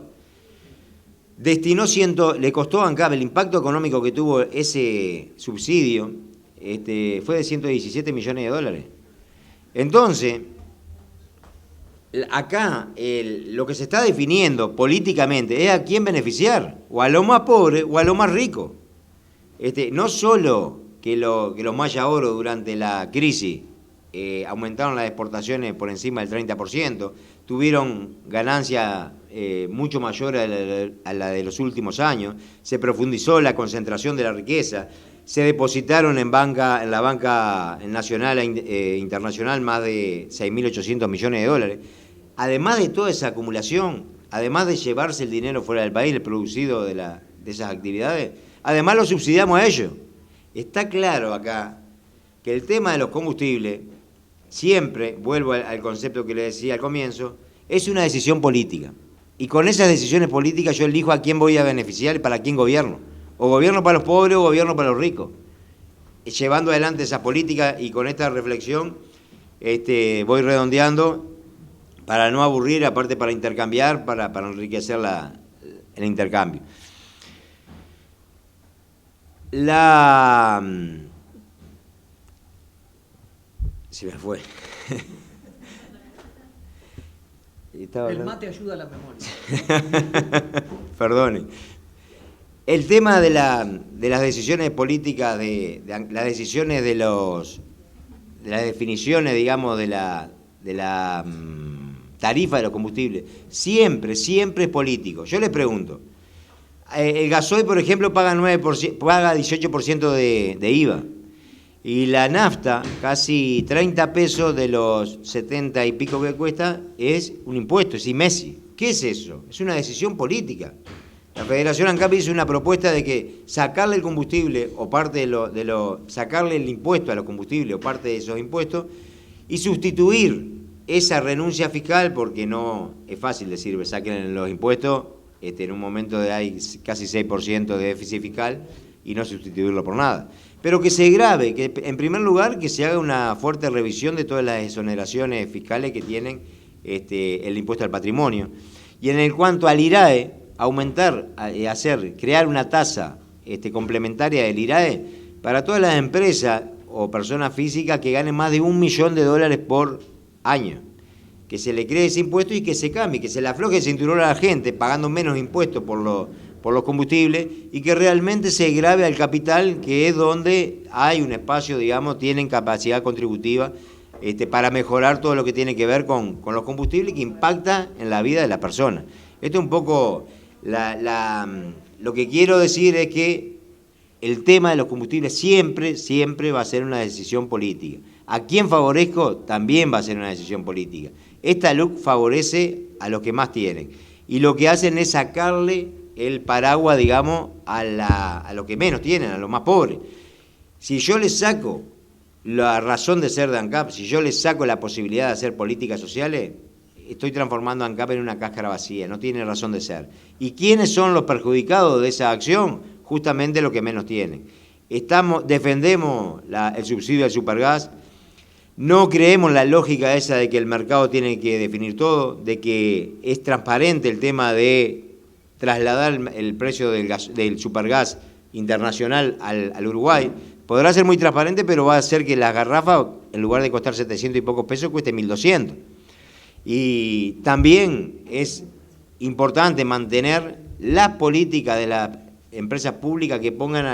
le costó a ANCAP, el impacto económico que tuvo ese subsidio fue de 117 millones de dólares. Entonces, acá lo que se está definiendo políticamente es a quién beneficiar, o a los más pobres o a los más ricos. No solo que los Maya Oro durante la crisis aumentaron las exportaciones por encima del 30%, tuvieron ganancias mucho mayores a la de los últimos años, se profundizó la concentración de la riqueza, se depositaron en la banca nacional e internacional más de 6.800 millones de dólares. Además de toda esa acumulación, además de llevarse el dinero fuera del país, el producido de esas actividades, además lo subsidiamos a ellos. Está claro acá que el tema de los combustibles, siempre, vuelvo al concepto que le decía al comienzo, es una decisión política. Y con esas decisiones políticas yo elijo a quién voy a beneficiar y para quién gobierno. O gobierno para los pobres o gobierno para los ricos. Llevando adelante esa política y con esta reflexión voy redondeando para no aburrir, aparte para intercambiar, para enriquecer el intercambio. Se me fue. El mate ayuda a la memoria. Perdone. El tema de las decisiones políticas, de las decisiones de las definiciones, digamos, de la tarifa de los combustibles, siempre es político. Yo les pregunto, el gasoil, por ejemplo, paga 18% de IVA. Y la nafta, casi 30 pesos de los 70 y pico que cuesta, es un impuesto, es IMESI. ¿Qué es eso? Es una decisión política. La Federación ANCAP hizo una propuesta de que sacarle el combustible o parte sacarle el impuesto a los combustibles o parte de esos impuestos y sustituir esa renuncia fiscal, porque no es fácil decir, saquen los impuestos en un momento de hay casi 6% de déficit fiscal y no sustituirlo por nada. Pero que se grave, que en primer lugar que se haga una fuerte revisión de todas las exoneraciones fiscales que tienen el impuesto al patrimonio. Y en el cuanto al IRAE, aumentar, crear una tasa complementaria del IRAE para todas las empresas o personas físicas que ganen más de $1 millón por año. Que se le cree ese impuesto y que se cambie, que se le afloje el cinturón a la gente pagando menos impuestos por los combustibles y que realmente se grave al capital, que es donde hay un espacio, digamos, tienen capacidad contributiva para mejorar todo lo que tiene que ver con los combustibles que impacta en la vida de la persona. Esto es un poco, lo que quiero decir es que el tema de los combustibles siempre va a ser una decisión política. A quien favorezco también va a ser una decisión política. Esta LUC favorece a los que más tienen y lo que hacen es sacarle el paraguas, digamos, a los que menos tienen, a los más pobres. Si yo les saco la razón de ser de ANCAP, si yo les saco la posibilidad de hacer políticas sociales, estoy transformando a ANCAP en una cáscara vacía, no tiene razón de ser. ¿Y quiénes son los perjudicados de esa acción? Justamente los que menos tienen. Defendemos el subsidio al supergas, no creemos en la lógica esa de que el mercado tiene que definir todo, de que es transparente el tema de trasladar el precio del supergas internacional al Uruguay. Podrá ser muy transparente, pero va a hacer que las garrafas, en lugar de costar 700 y pocos pesos, cueste 1.200. Y también es importante mantener la política de las empresas públicas que pongan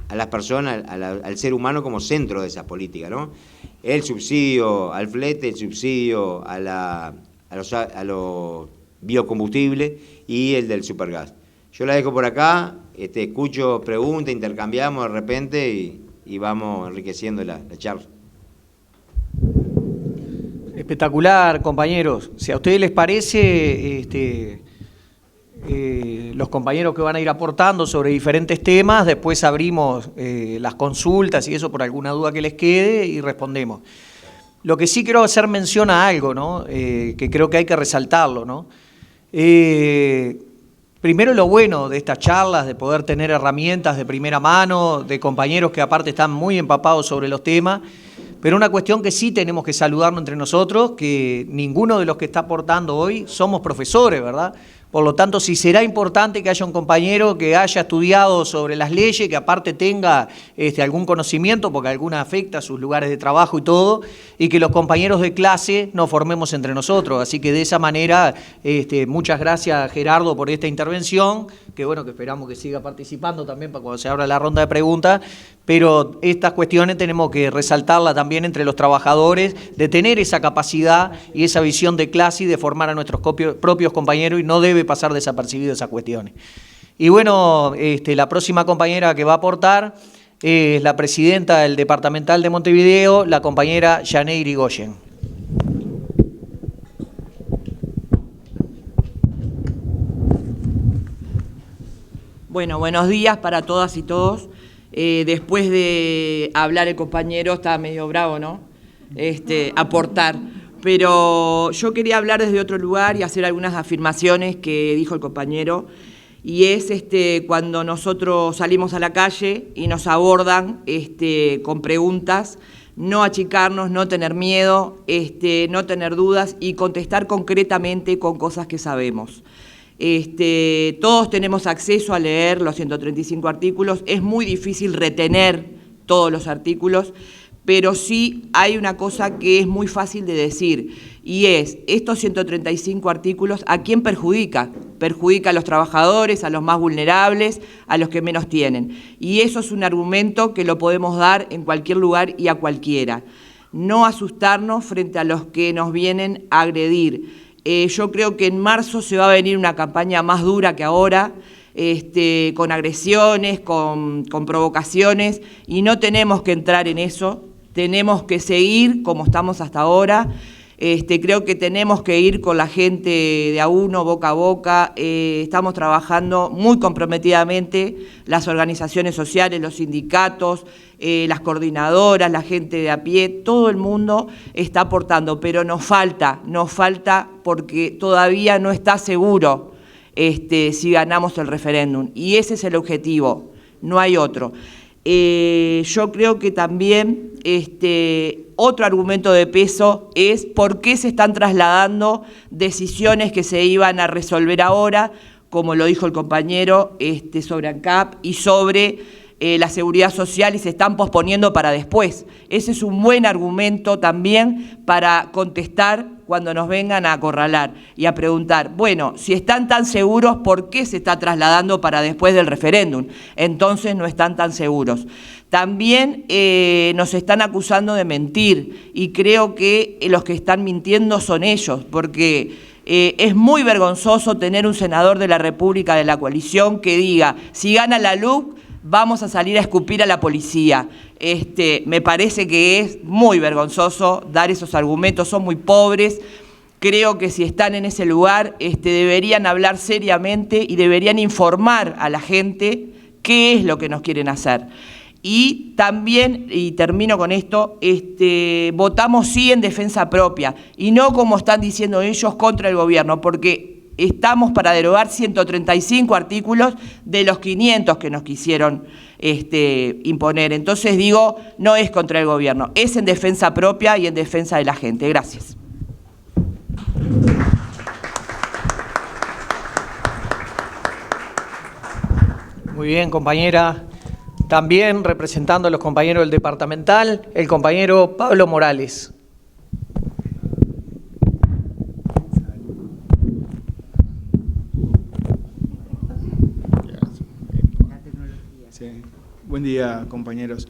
a las personas, al ser humano como centro de esa política, ¿no? El subsidio al flete, el subsidio a los biocombustibles y el del supergas. Yo la dejo por acá, escucho preguntas, intercambiamos de repente y vamos enriqueciendo la charla. Espectacular, compañeros. Si a ustedes les parece, los compañeros que van a ir aportando sobre diferentes temas, después abrimos las consultas y eso por alguna duda que les quede y respondemos. Lo que sí quiero hacer mención a algo, ¿no? Que creo que hay que resaltarlo, ¿no? Primero lo bueno de estas charlas, de poder tener herramientas de primera mano, de compañeros que aparte están muy empapados sobre los temas, pero una cuestión que sí tenemos que saludarnos entre nosotros, que ninguno de los que está aportando hoy somos profesores, ¿verdad? Por lo tanto, sí será importante que haya un compañero que haya estudiado sobre las leyes, que aparte tenga algún conocimiento, porque alguna afecta a sus lugares de trabajo y todo, y que los compañeros de clase nos formemos entre nosotros. Así que de esa manera, muchas gracias, Gerardo, por esta intervención, que bueno, que esperamos que siga participando también para cuando se abra la ronda de preguntas, pero estas cuestiones tenemos que resaltarlas también entre los trabajadores, de tener esa capacidad y esa visión de clase y de formar a nuestros propios compañeros, y no debe pasar desapercibido esas cuestiones. Y bueno, la próxima compañera que va a aportar es la presidenta del Departamental de Montevideo, la compañera Yané Irigoyen. Bueno, buenos días para todas y todos. Después de hablar el compañero, está medio bravo, ¿no? Aportar. Pero yo quería hablar desde otro lugar y hacer algunas afirmaciones que dijo el compañero. Y es cuando nosotros salimos a la calle y nos abordan con preguntas, no achicarnos, no tener miedo, no tener dudas y contestar concretamente con cosas que sabemos. Todos tenemos acceso a leer los 135 artículos, es muy difícil retener todos los artículos, pero sí hay una cosa que es muy fácil de decir, y es, estos 135 artículos, ¿a quién perjudica? Perjudica a los trabajadores, a los más vulnerables, a los que menos tienen. Y eso es un argumento que lo podemos dar en cualquier lugar y a cualquiera. No asustarnos frente a los que nos vienen a agredir. Yo creo que en marzo se va a venir una campaña más dura que ahora, con agresiones, con provocaciones, y no tenemos que entrar en eso, tenemos que seguir como estamos hasta ahora. Creo que tenemos que ir con la gente de a uno, boca a boca. Estamos trabajando muy comprometidamente, las organizaciones sociales, los sindicatos, las coordinadoras, la gente de a pie, todo el mundo está aportando, pero nos falta porque todavía no está seguro si ganamos el referéndum, y ese es el objetivo, no hay otro. Yo creo que también otro argumento de peso es por qué se están trasladando decisiones que se iban a resolver ahora, como lo dijo el compañero, sobre ANCAP y sobre la seguridad social, y se están posponiendo para después. Ese es un buen argumento también para contestar cuando nos vengan a acorralar y a preguntar, bueno, si están tan seguros, ¿por qué se está trasladando para después del referéndum? Entonces no están tan seguros. También nos están acusando de mentir, y creo que los que están mintiendo son ellos, porque es muy vergonzoso tener un senador de la República de la coalición que diga, si gana la LUC, vamos a salir a escupir a la policía. Me parece que es muy vergonzoso dar esos argumentos, son muy pobres. Creo que si están en ese lugar, deberían hablar seriamente y deberían informar a la gente qué es lo que nos quieren hacer. Y también, y termino con esto, votamos sí en defensa propia, y no como están diciendo ellos contra el gobierno, porque estamos para derogar 135 artículos de los 500 que nos quisieron imponer. Entonces digo, no es contra el gobierno, es en defensa propia y en defensa de la gente. Gracias. Muy bien, compañera. También representando a los compañeros del departamental, el compañero Pablo Morales. Buen día, compañeros.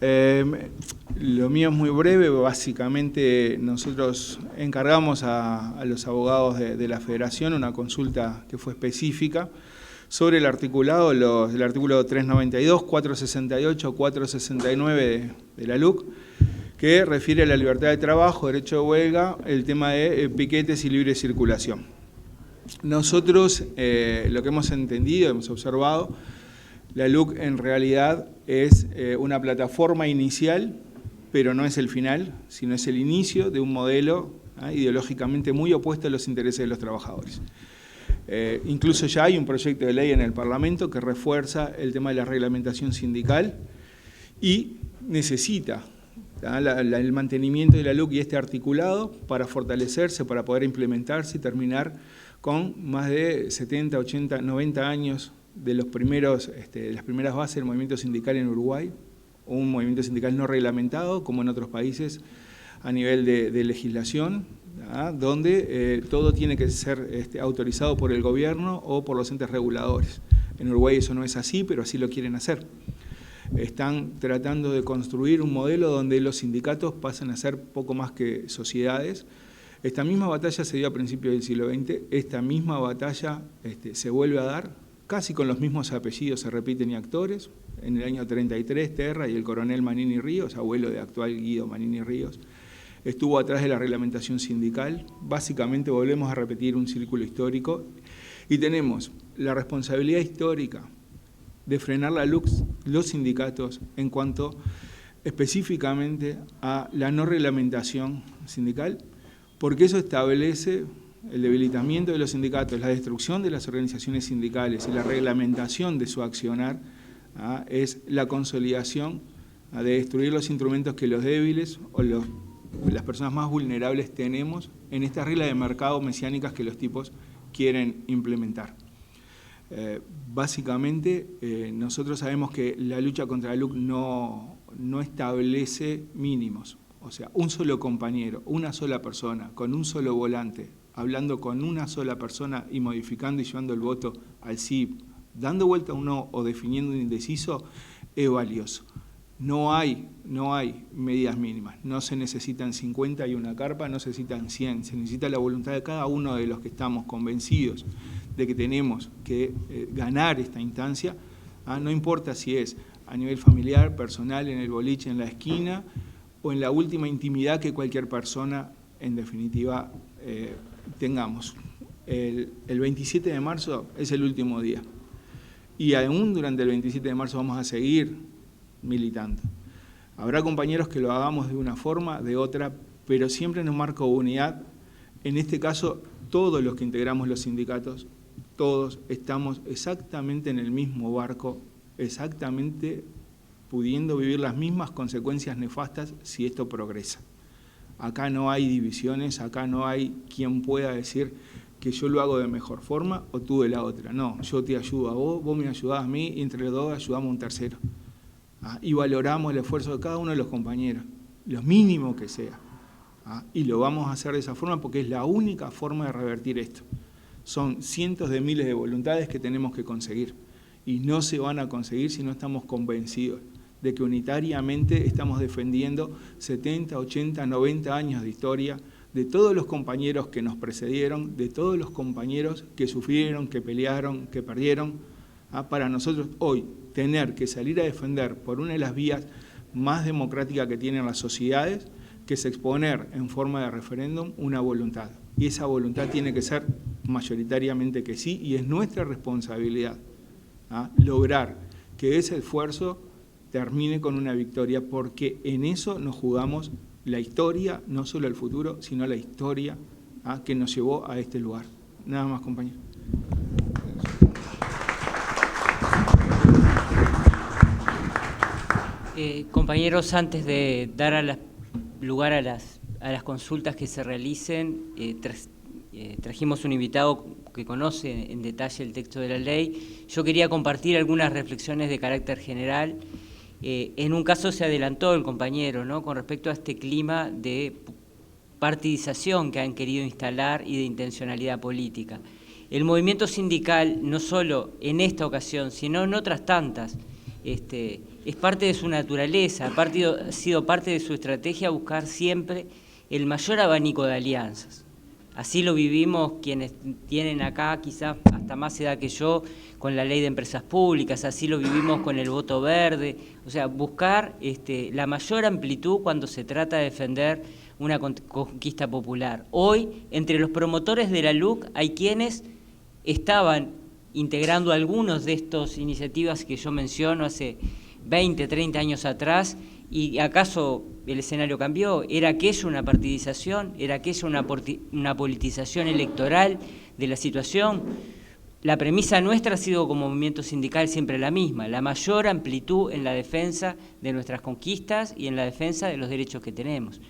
Lo mío es muy breve. Básicamente nosotros encargamos a los abogados de la Federación una consulta que fue específica sobre el articulado, el artículo 392, 468, 469 de la LUC, que refiere a la libertad de trabajo, derecho de huelga, el tema de piquetes y libre circulación. Nosotros lo que hemos entendido, hemos observado, la LUC en realidad es una plataforma inicial, pero no es el final, sino es el inicio de un modelo ideológicamente muy opuesto a los intereses de los trabajadores. Incluso ya hay un proyecto de ley en el Parlamento que refuerza el tema de la reglamentación sindical y necesita el mantenimiento de la LUC y este articulado para fortalecerse, para poder implementarse y terminar con más de 70, 80, 90 años de las primeras bases del movimiento sindical en Uruguay, un movimiento sindical no reglamentado, como en otros países, a nivel de legislación, donde todo tiene que ser autorizado por el gobierno o por los entes reguladores. En Uruguay eso no es así, pero así lo quieren hacer. Están tratando de construir un modelo donde los sindicatos pasan a ser poco más que sociedades. Esta misma batalla se dio a principios del siglo XX, esta misma batalla se vuelve a dar, casi con los mismos apellidos se repiten y actores. En el año 33, Terra y el coronel Manini Ríos, abuelo de actual Guido Manini Ríos, estuvo atrás de la reglamentación sindical. Básicamente volvemos a repetir un círculo histórico y tenemos la responsabilidad histórica de frenar los sindicatos en cuanto específicamente a la no reglamentación sindical, porque eso establece el debilitamiento de los sindicatos, la destrucción de las organizaciones sindicales y la reglamentación de su accionar, es la consolidación de destruir los instrumentos que los débiles o las personas más vulnerables tenemos en esta regla de mercado mesiánicas que los tipos quieren implementar. Básicamente, nosotros sabemos que la lucha contra la LUC no establece mínimos. O sea, un solo compañero, una sola persona, con un solo volante, hablando con una sola persona y modificando y llevando el voto al sí, dando vuelta a un no o definiendo un indeciso, es valioso. No hay medidas mínimas, no se necesitan 50 y una carpa, no se necesitan 100, se necesita la voluntad de cada uno de los que estamos convencidos de que tenemos que ganar esta instancia, no importa si es a nivel familiar, personal, en el boliche, en la esquina, o en la última intimidad que cualquier persona, en definitiva, tengamos. El 27 de marzo es el último día, y aún durante el 27 de marzo vamos a seguir militando. Habrá compañeros que lo hagamos de una forma, de otra, pero siempre en un marco de unidad. En este caso, todos los que integramos los sindicatos, todos estamos exactamente en el mismo barco, exactamente pudiendo vivir las mismas consecuencias nefastas si esto progresa. Acá no hay divisiones, acá no hay quien pueda decir que yo lo hago de mejor forma o tú de la otra. No, yo te ayudo a vos, vos me ayudás a mí y entre los dos ayudamos a un tercero. Y valoramos el esfuerzo de cada uno de los compañeros, lo mínimo que sea. Y lo vamos a hacer de esa forma porque es la única forma de revertir esto. Son cientos de miles de voluntades que tenemos que conseguir y no se van a conseguir si no estamos convencidos de que unitariamente estamos defendiendo 70, 80, 90 años de historia de todos los compañeros que nos precedieron, de todos los compañeros que sufrieron, que pelearon, que perdieron. Para nosotros hoy tener que salir a defender por una de las vías más democráticas que tienen las sociedades, que es exponer en forma de referéndum una voluntad. Y esa voluntad tiene que ser mayoritariamente que sí, y es nuestra responsabilidad lograr que ese esfuerzo termine con una victoria, porque en eso nos jugamos la historia, no solo el futuro, sino la historia que nos llevó a este lugar. Nada más, compañero. Compañeros, antes de dar lugar a las consultas que se realicen, trajimos un invitado que conoce en detalle el texto de la ley. Yo quería compartir algunas reflexiones de carácter general. En un caso se adelantó el compañero, ¿no?, con respecto a este clima de partidización que han querido instalar y de intencionalidad política. El movimiento sindical, no solo en esta ocasión, sino en otras tantas, es parte de su naturaleza, ha sido parte de su estrategia buscar siempre el mayor abanico de alianzas. Así lo vivimos quienes tienen acá quizás hasta más edad que yo con la ley de empresas públicas, así lo vivimos con el voto verde, o sea, buscar la mayor amplitud cuando se trata de defender una conquista popular. Hoy, entre los promotores de la LUC hay quienes estaban integrando algunos de estas iniciativas que yo menciono hace 20, 30 años atrás, y ¿acaso el escenario cambió? ¿Era aquello una partidización? ¿Era aquello una politización electoral de la situación? La premisa nuestra ha sido como movimiento sindical siempre la misma, la mayor amplitud en la defensa de nuestras conquistas y en la defensa de los derechos que tenemos.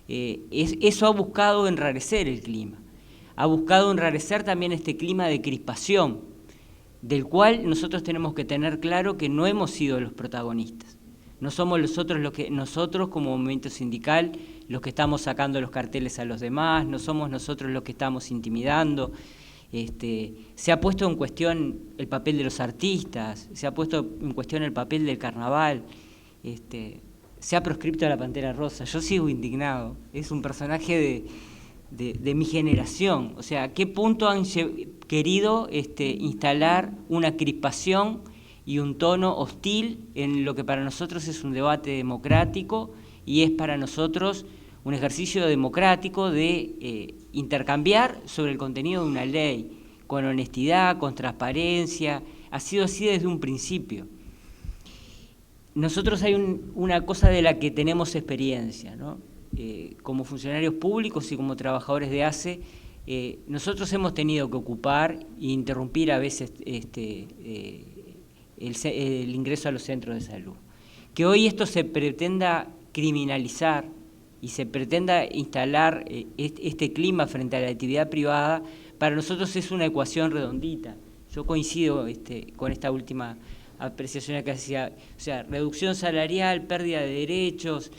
Eso ha buscado enrarecer el clima. ha buscado enrarecer también este clima de crispación, del cual nosotros tenemos que tener claro que no hemos sido los protagonistas. No somos nosotros como movimiento sindical los que estamos sacando los carteles a los demás, no somos nosotros los que estamos intimidando. Se ha puesto en cuestión el papel de los artistas, se ha puesto en cuestión el papel del carnaval, se ha proscripto a la Pantera Rosa. Yo sigo indignado, es un personaje de mi generación. O sea, ¿a qué punto han querido instalar una crispación y un tono hostil en lo que para nosotros es un debate democrático y es para nosotros un ejercicio democrático de intercambiar sobre el contenido de una ley, con honestidad, con transparencia? Ha sido así desde un principio. Nosotros hay una cosa de la que tenemos experiencia, ¿no? Como funcionarios públicos y como trabajadores de ACE, nosotros hemos tenido que ocupar e interrumpir a veces el ingreso a los centros de salud. Que hoy esto se pretenda criminalizar y se pretenda instalar este clima frente a la actividad privada, para nosotros es una ecuación redondita. Yo coincido con esta última apreciación que hacía, o sea, reducción salarial, pérdida de derechos,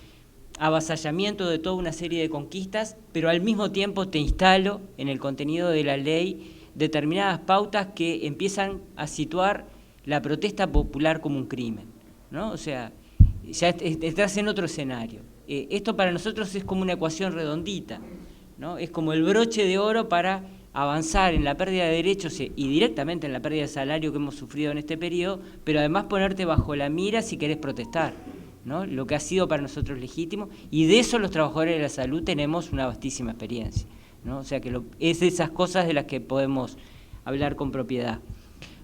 avasallamiento de toda una serie de conquistas, pero al mismo tiempo te instalo en el contenido de la ley determinadas pautas que empiezan a situar la protesta popular como un crimen, ¿no? O sea, ya estás en otro escenario. Esto para nosotros es como una ecuación redondita, ¿no? Es como el broche de oro para avanzar en la pérdida de derechos y directamente en la pérdida de salario que hemos sufrido en este periodo, pero además ponerte bajo la mira si querés protestar, ¿no? Lo que ha sido para nosotros legítimo, y de eso los trabajadores de la salud tenemos una vastísima experiencia, ¿no? O sea que es de esas cosas de las que podemos hablar con propiedad.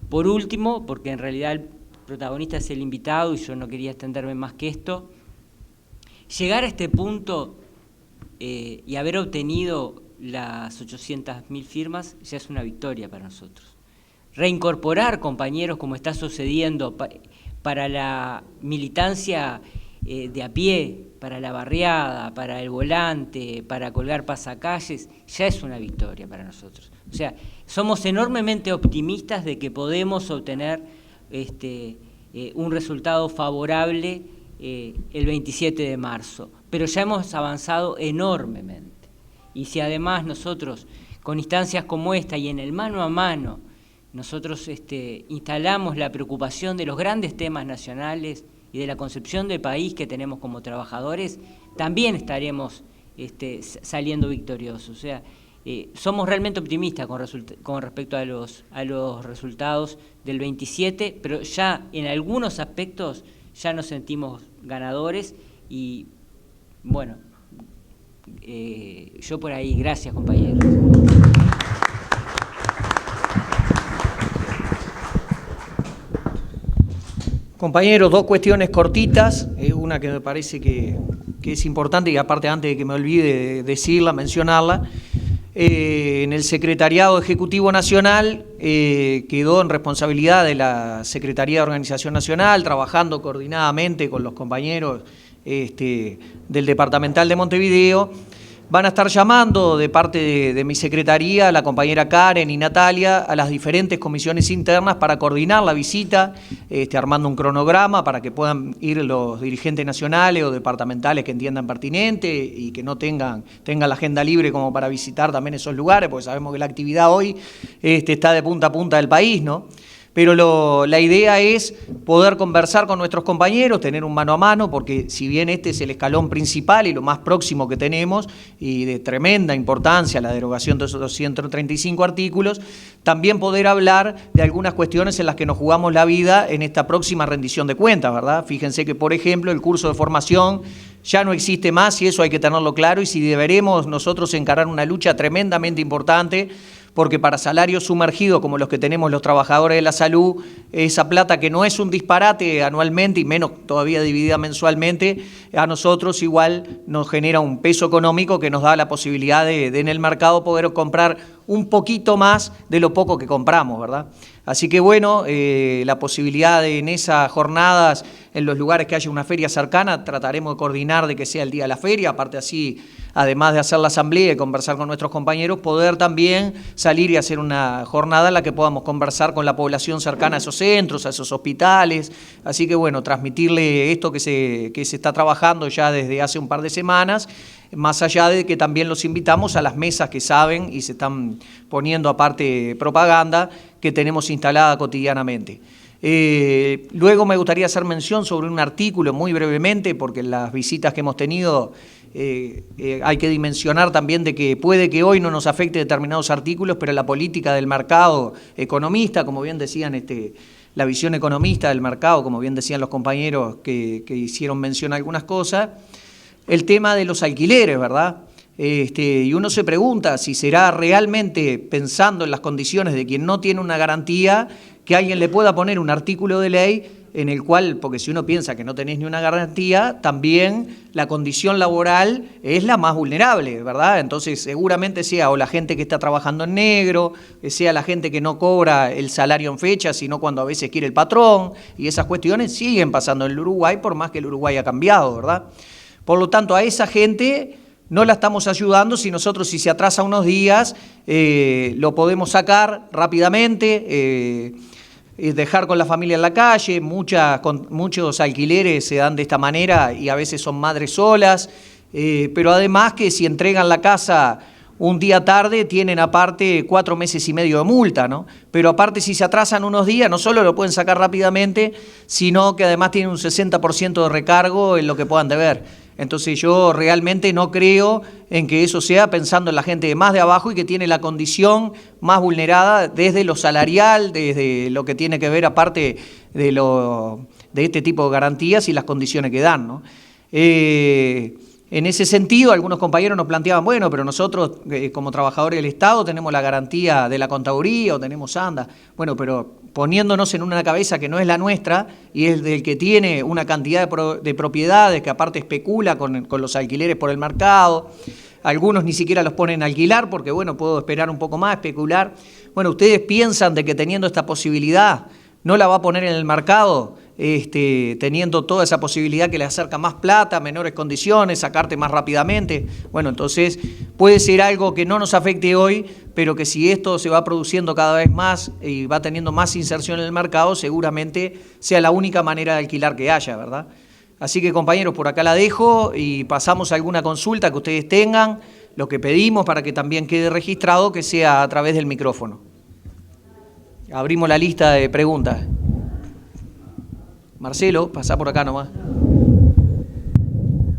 Por último, porque en realidad el protagonista es el invitado y yo no quería extenderme más que esto, llegar a este punto y haber obtenido las 800.000 firmas ya es una victoria para nosotros. Reincorporar compañeros, como está sucediendo para la militancia de a pie, para la barriada, para el volante, para colgar pasacalles, ya es una victoria para nosotros. O sea, somos enormemente optimistas de que podemos obtener un resultado favorable el 27 de marzo, pero ya hemos avanzado enormemente. Y si además nosotros, con instancias como esta y en el mano a mano, nosotros instalamos la preocupación de los grandes temas nacionales y de la concepción del país que tenemos como trabajadores, también estaremos saliendo victoriosos. O sea, somos realmente optimistas con respecto a los resultados del 27, pero ya en algunos aspectos ya nos sentimos ganadores y, bueno, yo por ahí. Gracias, compañeros. Compañeros, dos cuestiones cortitas, una que me parece que es importante y aparte antes de que me olvide de decirla, mencionarla. En el Secretariado Ejecutivo Nacional quedó en responsabilidad de la Secretaría de Organización Nacional, trabajando coordinadamente con los compañeros del Departamental de Montevideo. Van a estar llamando de parte de mi secretaría, la compañera Karen y Natalia, a las diferentes comisiones internas para coordinar la visita, armando un cronograma para que puedan ir los dirigentes nacionales o departamentales que entiendan pertinente y que no tengan la agenda libre como para visitar también esos lugares, porque sabemos que la actividad hoy está de punta a punta del país, ¿no? Pero la idea es poder conversar con nuestros compañeros, tener un mano a mano, porque si bien este es el escalón principal y lo más próximo que tenemos, y de tremenda importancia la derogación de esos 235 artículos, también poder hablar de algunas cuestiones en las que nos jugamos la vida en esta próxima rendición de cuentas, ¿verdad? Fíjense que, por ejemplo, el curso de formación ya no existe más y eso hay que tenerlo claro, y si deberemos nosotros encarar una lucha tremendamente importante, porque para salarios sumergidos como los que tenemos los trabajadores de la salud, esa plata que no es un disparate anualmente y menos todavía dividida mensualmente, a nosotros igual nos genera un peso económico que nos da la posibilidad de en el mercado poder comprar un poquito más de lo poco que compramos, ¿verdad? Así que bueno, la posibilidad de en esas jornadas, en los lugares que haya una feria cercana, trataremos de coordinar de que sea el día de la feria, aparte así, además de hacer la asamblea y conversar con nuestros compañeros, poder también salir y hacer una jornada en la que podamos conversar con la población cercana a esos centros, a esos hospitales. Así que bueno, transmitirle esto que se está trabajando ya desde hace un par de semanas, más allá de que también los invitamos a las mesas que saben y se están poniendo aparte propaganda que tenemos instalada cotidianamente. Luego me gustaría hacer mención sobre un artículo muy brevemente, porque en las visitas que hemos tenido hay que dimensionar también de que puede que hoy no nos afecte determinados artículos, pero la política del mercado economista, como bien decían, la visión economista del mercado, como bien decían los compañeros que hicieron mención a algunas cosas, el tema de los alquileres, ¿verdad? Y uno se pregunta si será realmente pensando en las condiciones de quien no tiene una garantía que alguien le pueda poner un artículo de ley en el cual, porque si uno piensa que no tenés ni una garantía, también la condición laboral es la más vulnerable, ¿verdad? Entonces seguramente sea o la gente que está trabajando en negro, sea la gente que no cobra el salario en fecha, sino cuando a veces quiere el patrón, y esas cuestiones siguen pasando en el Uruguay, por más que el Uruguay ha cambiado, ¿verdad? Por lo tanto, a esa gente no la estamos ayudando si nosotros, si se atrasa unos días, lo podemos sacar rápidamente, dejar con la familia en la calle. Muchos alquileres se dan de esta manera y a veces son madres solas, pero además que si entregan la casa un día tarde tienen aparte 4 meses y medio de multa, ¿no? Pero aparte si se atrasan unos días no solo lo pueden sacar rápidamente, sino que además tienen un 60% de recargo en lo que puedan deber. Entonces yo realmente no creo en que eso sea pensando en la gente más de abajo y que tiene la condición más vulnerada desde lo salarial, desde lo que tiene que ver aparte de este tipo de garantías y las condiciones que dan, ¿no? En ese sentido, algunos compañeros nos planteaban, bueno, pero nosotros como trabajadores del Estado tenemos la garantía de la contaduría o tenemos ANDA. Bueno, pero poniéndonos en una cabeza que no es la nuestra y es del que tiene una cantidad de propiedades que aparte especula con los alquileres por el mercado. Algunos ni siquiera los ponen a alquilar porque, bueno, puedo esperar un poco más, especular. Bueno, ¿ustedes piensan de que teniendo esta posibilidad no la va a poner en el mercado, teniendo toda esa posibilidad que le acerca más plata, menores condiciones, sacarte más rápidamente? Bueno, entonces puede ser algo que no nos afecte hoy, pero que si esto se va produciendo cada vez más y va teniendo más inserción en el mercado, seguramente sea la única manera de alquilar que haya, ¿verdad? Así que, compañeros, por acá la dejo y pasamos a alguna consulta que ustedes tengan. Lo que pedimos para que también quede registrado que sea a través del micrófono. Abrimos la lista de preguntas. Marcelo, pasá por acá nomás.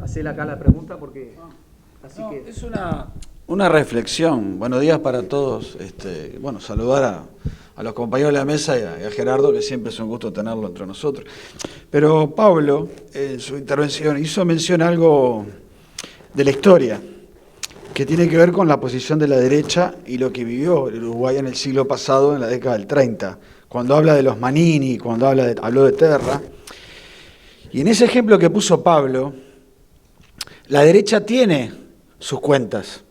Hacela acá la pregunta porque... Así que... Es una reflexión. Buenos días para todos. Bueno, saludar a los compañeros de la mesa y a Gerardo, que siempre es un gusto tenerlo entre nosotros. Pero Pablo, en su intervención, hizo mención a algo de la historia, que tiene que ver con la posición de la derecha y lo que vivió el Uruguay en el siglo pasado, en la década del 30, cuando habla de los Manini, cuando habló de Terra. Y en ese ejemplo que puso Pablo, la derecha tiene sus cuentas.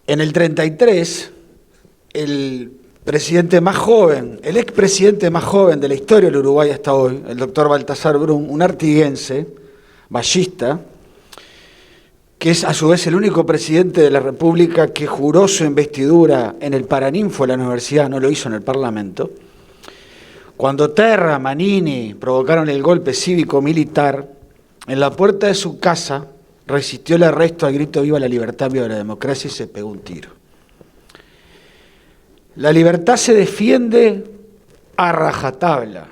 En el 33, el presidente más joven, el expresidente más joven de la historia del Uruguay hasta hoy, el doctor Baltasar Brum, un artiguense, ballista, que es a su vez el único presidente de la República que juró su investidura en el Paraninfo de la universidad, no lo hizo en el Parlamento. Cuando Terra, Manini provocaron el golpe cívico-militar, en la puerta de su casa resistió el arresto al grito "Viva la libertad, viva la democracia" y se pegó un tiro. La libertad se defiende a rajatabla.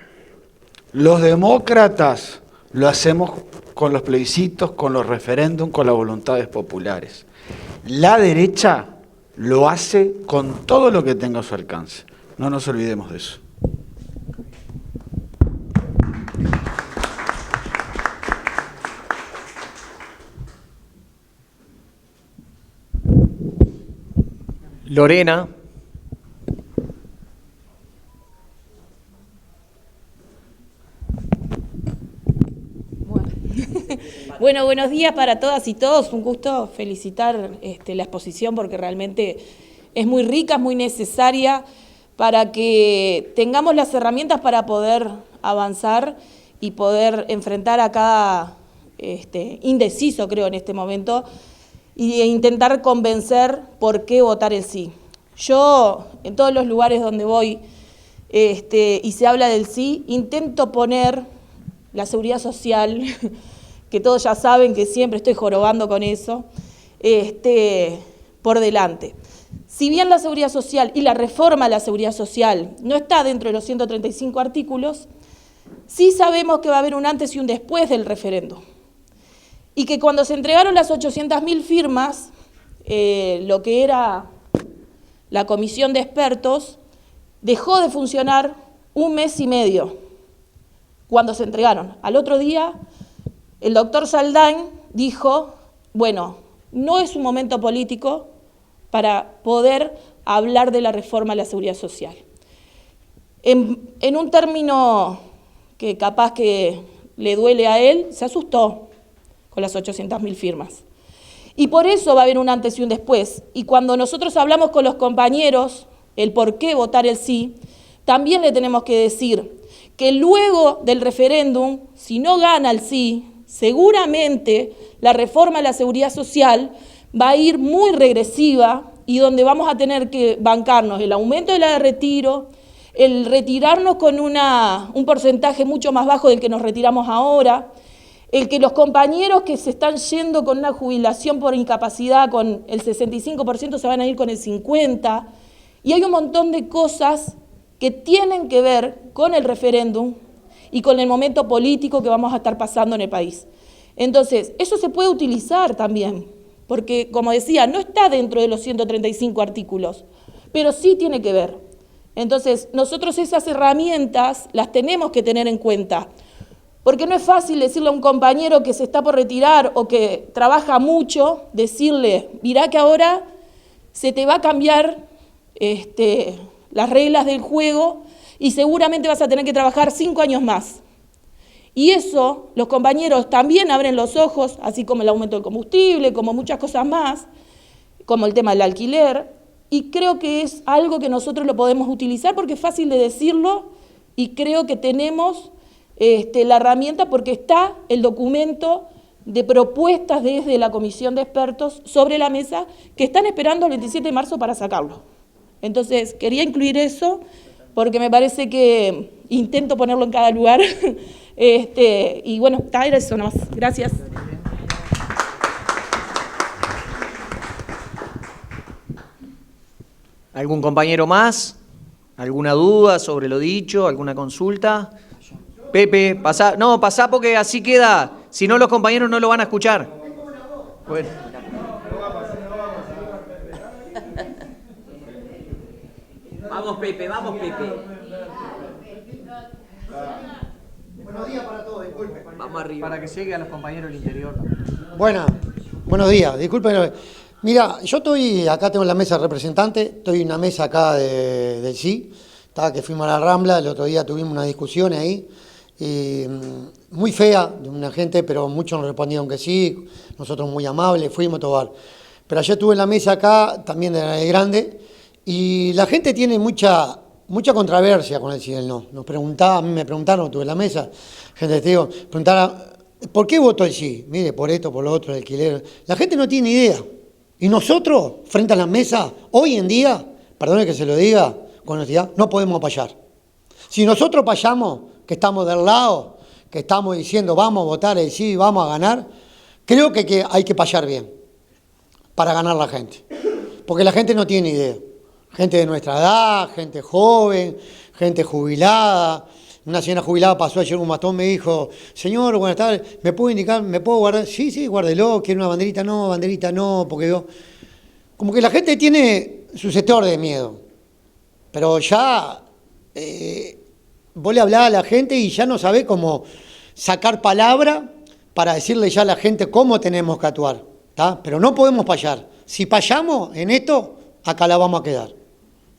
Los demócratas lo hacemos con los plebiscitos, con los referéndums, con las voluntades populares. La derecha lo hace con todo lo que tenga a su alcance. No nos olvidemos de eso. Lorena. Bueno, buenos días para todas y todos. Un gusto felicitar la exposición porque realmente es muy rica, es muy necesaria para que tengamos las herramientas para poder avanzar y poder enfrentar a cada indeciso, creo, en este momento, e intentar convencer por qué votar el sí. Yo, en todos los lugares donde voy y se habla del sí, intento poner la seguridad social, que todos ya saben que siempre estoy jorobando con eso, por delante. Si bien la seguridad social y la reforma a la seguridad social no está dentro de los 135 artículos, sí sabemos que va a haber un antes y un después del referéndum. Y que cuando se entregaron las 800.000 firmas, lo que era la comisión de expertos dejó de funcionar 1 mes y medio cuando se entregaron. Al otro día, el doctor Saldain dijo, bueno, no es un momento político para poder hablar de la reforma a la seguridad social. En un término que capaz que le duele a él, se asustó con las 800.000 firmas. Y por eso va a haber un antes y un después. Y cuando nosotros hablamos con los compañeros, el por qué votar el sí, también le tenemos que decir que luego del referéndum, si no gana el sí, seguramente la reforma a la seguridad social va a ir muy regresiva y donde vamos a tener que bancarnos el aumento de la de retiro, el retirarnos con un porcentaje mucho más bajo del que nos retiramos ahora, el que los compañeros que se están yendo con una jubilación por incapacidad con el 65% se van a ir con el 50%, y hay un montón de cosas que tienen que ver con el referéndum y con el momento político que vamos a estar pasando en el país. Entonces, eso se puede utilizar también, porque, como decía, no está dentro de los 135 artículos, pero sí tiene que ver. Entonces, nosotros esas herramientas las tenemos que tener en cuenta, porque no es fácil decirle a un compañero que se está por retirar o que trabaja mucho, decirle, mirá que ahora se te va a cambiar las reglas del juego y seguramente vas a tener que trabajar 5 años más. Y eso, los compañeros también abren los ojos, así como el aumento del combustible, como muchas cosas más, como el tema del alquiler, y creo que es algo que nosotros lo podemos utilizar porque es fácil de decirlo y creo que tenemos la herramienta porque está el documento de propuestas desde la comisión de expertos sobre la mesa que están esperando el 27 de marzo para sacarlo. Entonces, quería incluir eso porque me parece que intento ponerlo en cada lugar. Y bueno, era eso nomás. Gracias. ¿Algún compañero más? ¿Alguna duda sobre lo dicho? ¿Alguna consulta? Pepe, pasá. No, pasá porque así queda. Si no, los compañeros no lo van a escuchar. Bueno. Vamos, Pepe, vamos, Pepe. Buenos días para todos, disculpen. Vamos arriba. Para que llegue a los compañeros del interior. Buenos días, disculpen. Mira, yo estoy, acá tengo la mesa representante, estoy en una mesa acá del sí, que fuimos a la Rambla, el otro día tuvimos una discusión ahí, muy fea de una gente, pero muchos nos respondieron que sí, nosotros muy amables, fuimos a tomar. Pero ayer estuve en la mesa acá, también de la Grande, y la gente tiene mucha controversia con el sí y el no. A mí me preguntaron, estuve en la mesa, gente testigo, preguntara, ¿por qué votó el sí? Mire, por esto, por lo otro, el alquiler. La gente no tiene idea. Y nosotros, frente a la mesa, hoy en día, perdone que se lo diga con honestidad, no podemos payar. Si nosotros payamos, que estamos del lado, que estamos diciendo vamos a votar el sí, vamos a ganar, creo que hay que payar bien para ganar la gente. Porque la gente no tiene idea. Gente de nuestra edad, gente joven, gente jubilada. Una señora jubilada pasó ayer un bastón, me dijo, señor, buenas tardes, ¿me puedo indicar, me puedo guardar? Sí, guárdelo, quiere una banderita no, porque yo... Como que la gente tiene su sector de miedo, pero ya vos le hablás a la gente y ya no sabés cómo sacar palabra para decirle ya a la gente cómo tenemos que actuar, ¿tá? Pero no podemos payar. Si payamos en esto, acá la vamos a quedar.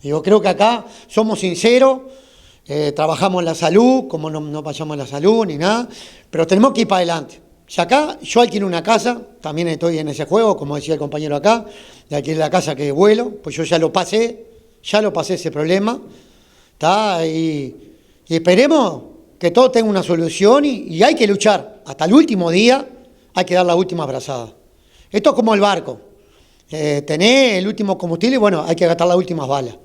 Y yo creo que acá somos sinceros, trabajamos en la salud, como no pasamos en la salud ni nada, pero tenemos que ir para adelante. Si acá yo alquilo una casa, también estoy en ese juego, como decía el compañero acá, de alquilar la casa que vuelo, pues yo ya lo pasé ese problema, ¿tá? Y esperemos que todo tenga una solución y hay que luchar. Hasta el último día hay que dar la última abrazada. Esto es como el barco. Tenés el último combustible y bueno, hay que gastar las últimas balas.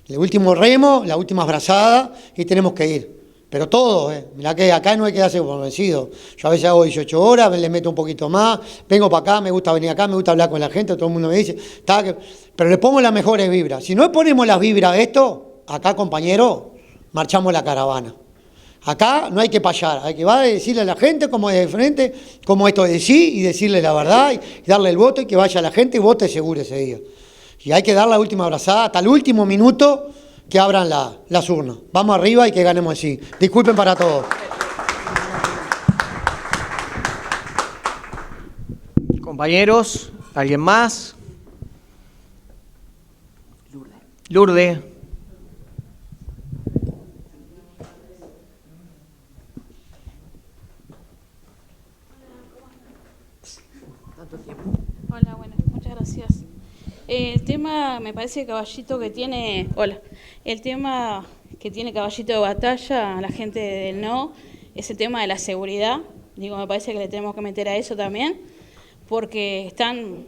El último remo, la última abrazada y tenemos que ir. Pero todo, mirá que acá no hay que quedarse por vencido. Yo a veces hago 18 horas, le meto un poquito más, vengo para acá, me gusta venir acá, me gusta hablar con la gente, todo el mundo me dice, pero le pongo las mejores vibras. Si no ponemos las vibras a esto, acá compañero, marchamos la caravana. Acá no hay que payar, hay que va a decirle a la gente cómo es de frente, cómo esto es de sí y decirle la verdad y darle el voto y que vaya la gente y vote seguro ese día. Y hay que dar la última abrazada hasta el último minuto que abran las urnas. Vamos arriba y que ganemos así. Disculpen para todos. Compañeros, ¿alguien más? Lourdes. Hola, bueno, muchas gracias. El tema, me parece, Caballito, que tiene... Hola. El tema que tiene Caballito de batalla a la gente del no es el tema de la seguridad. Digo, me parece que le tenemos que meter a eso también, porque están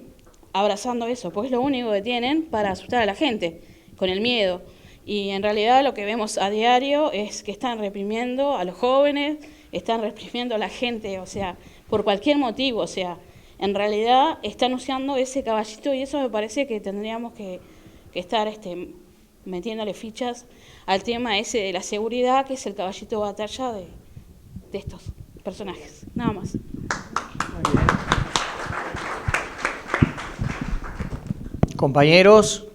abrazando eso, porque es lo único que tienen para asustar a la gente, con el miedo. Y en realidad lo que vemos a diario es que están reprimiendo a los jóvenes, están reprimiendo a la gente, o sea, por cualquier motivo, o sea... En realidad están usando ese caballito y eso me parece que tendríamos que estar metiéndole fichas al tema ese de la seguridad, que es el caballito de batalla de estos personajes. Nada más. Compañeros,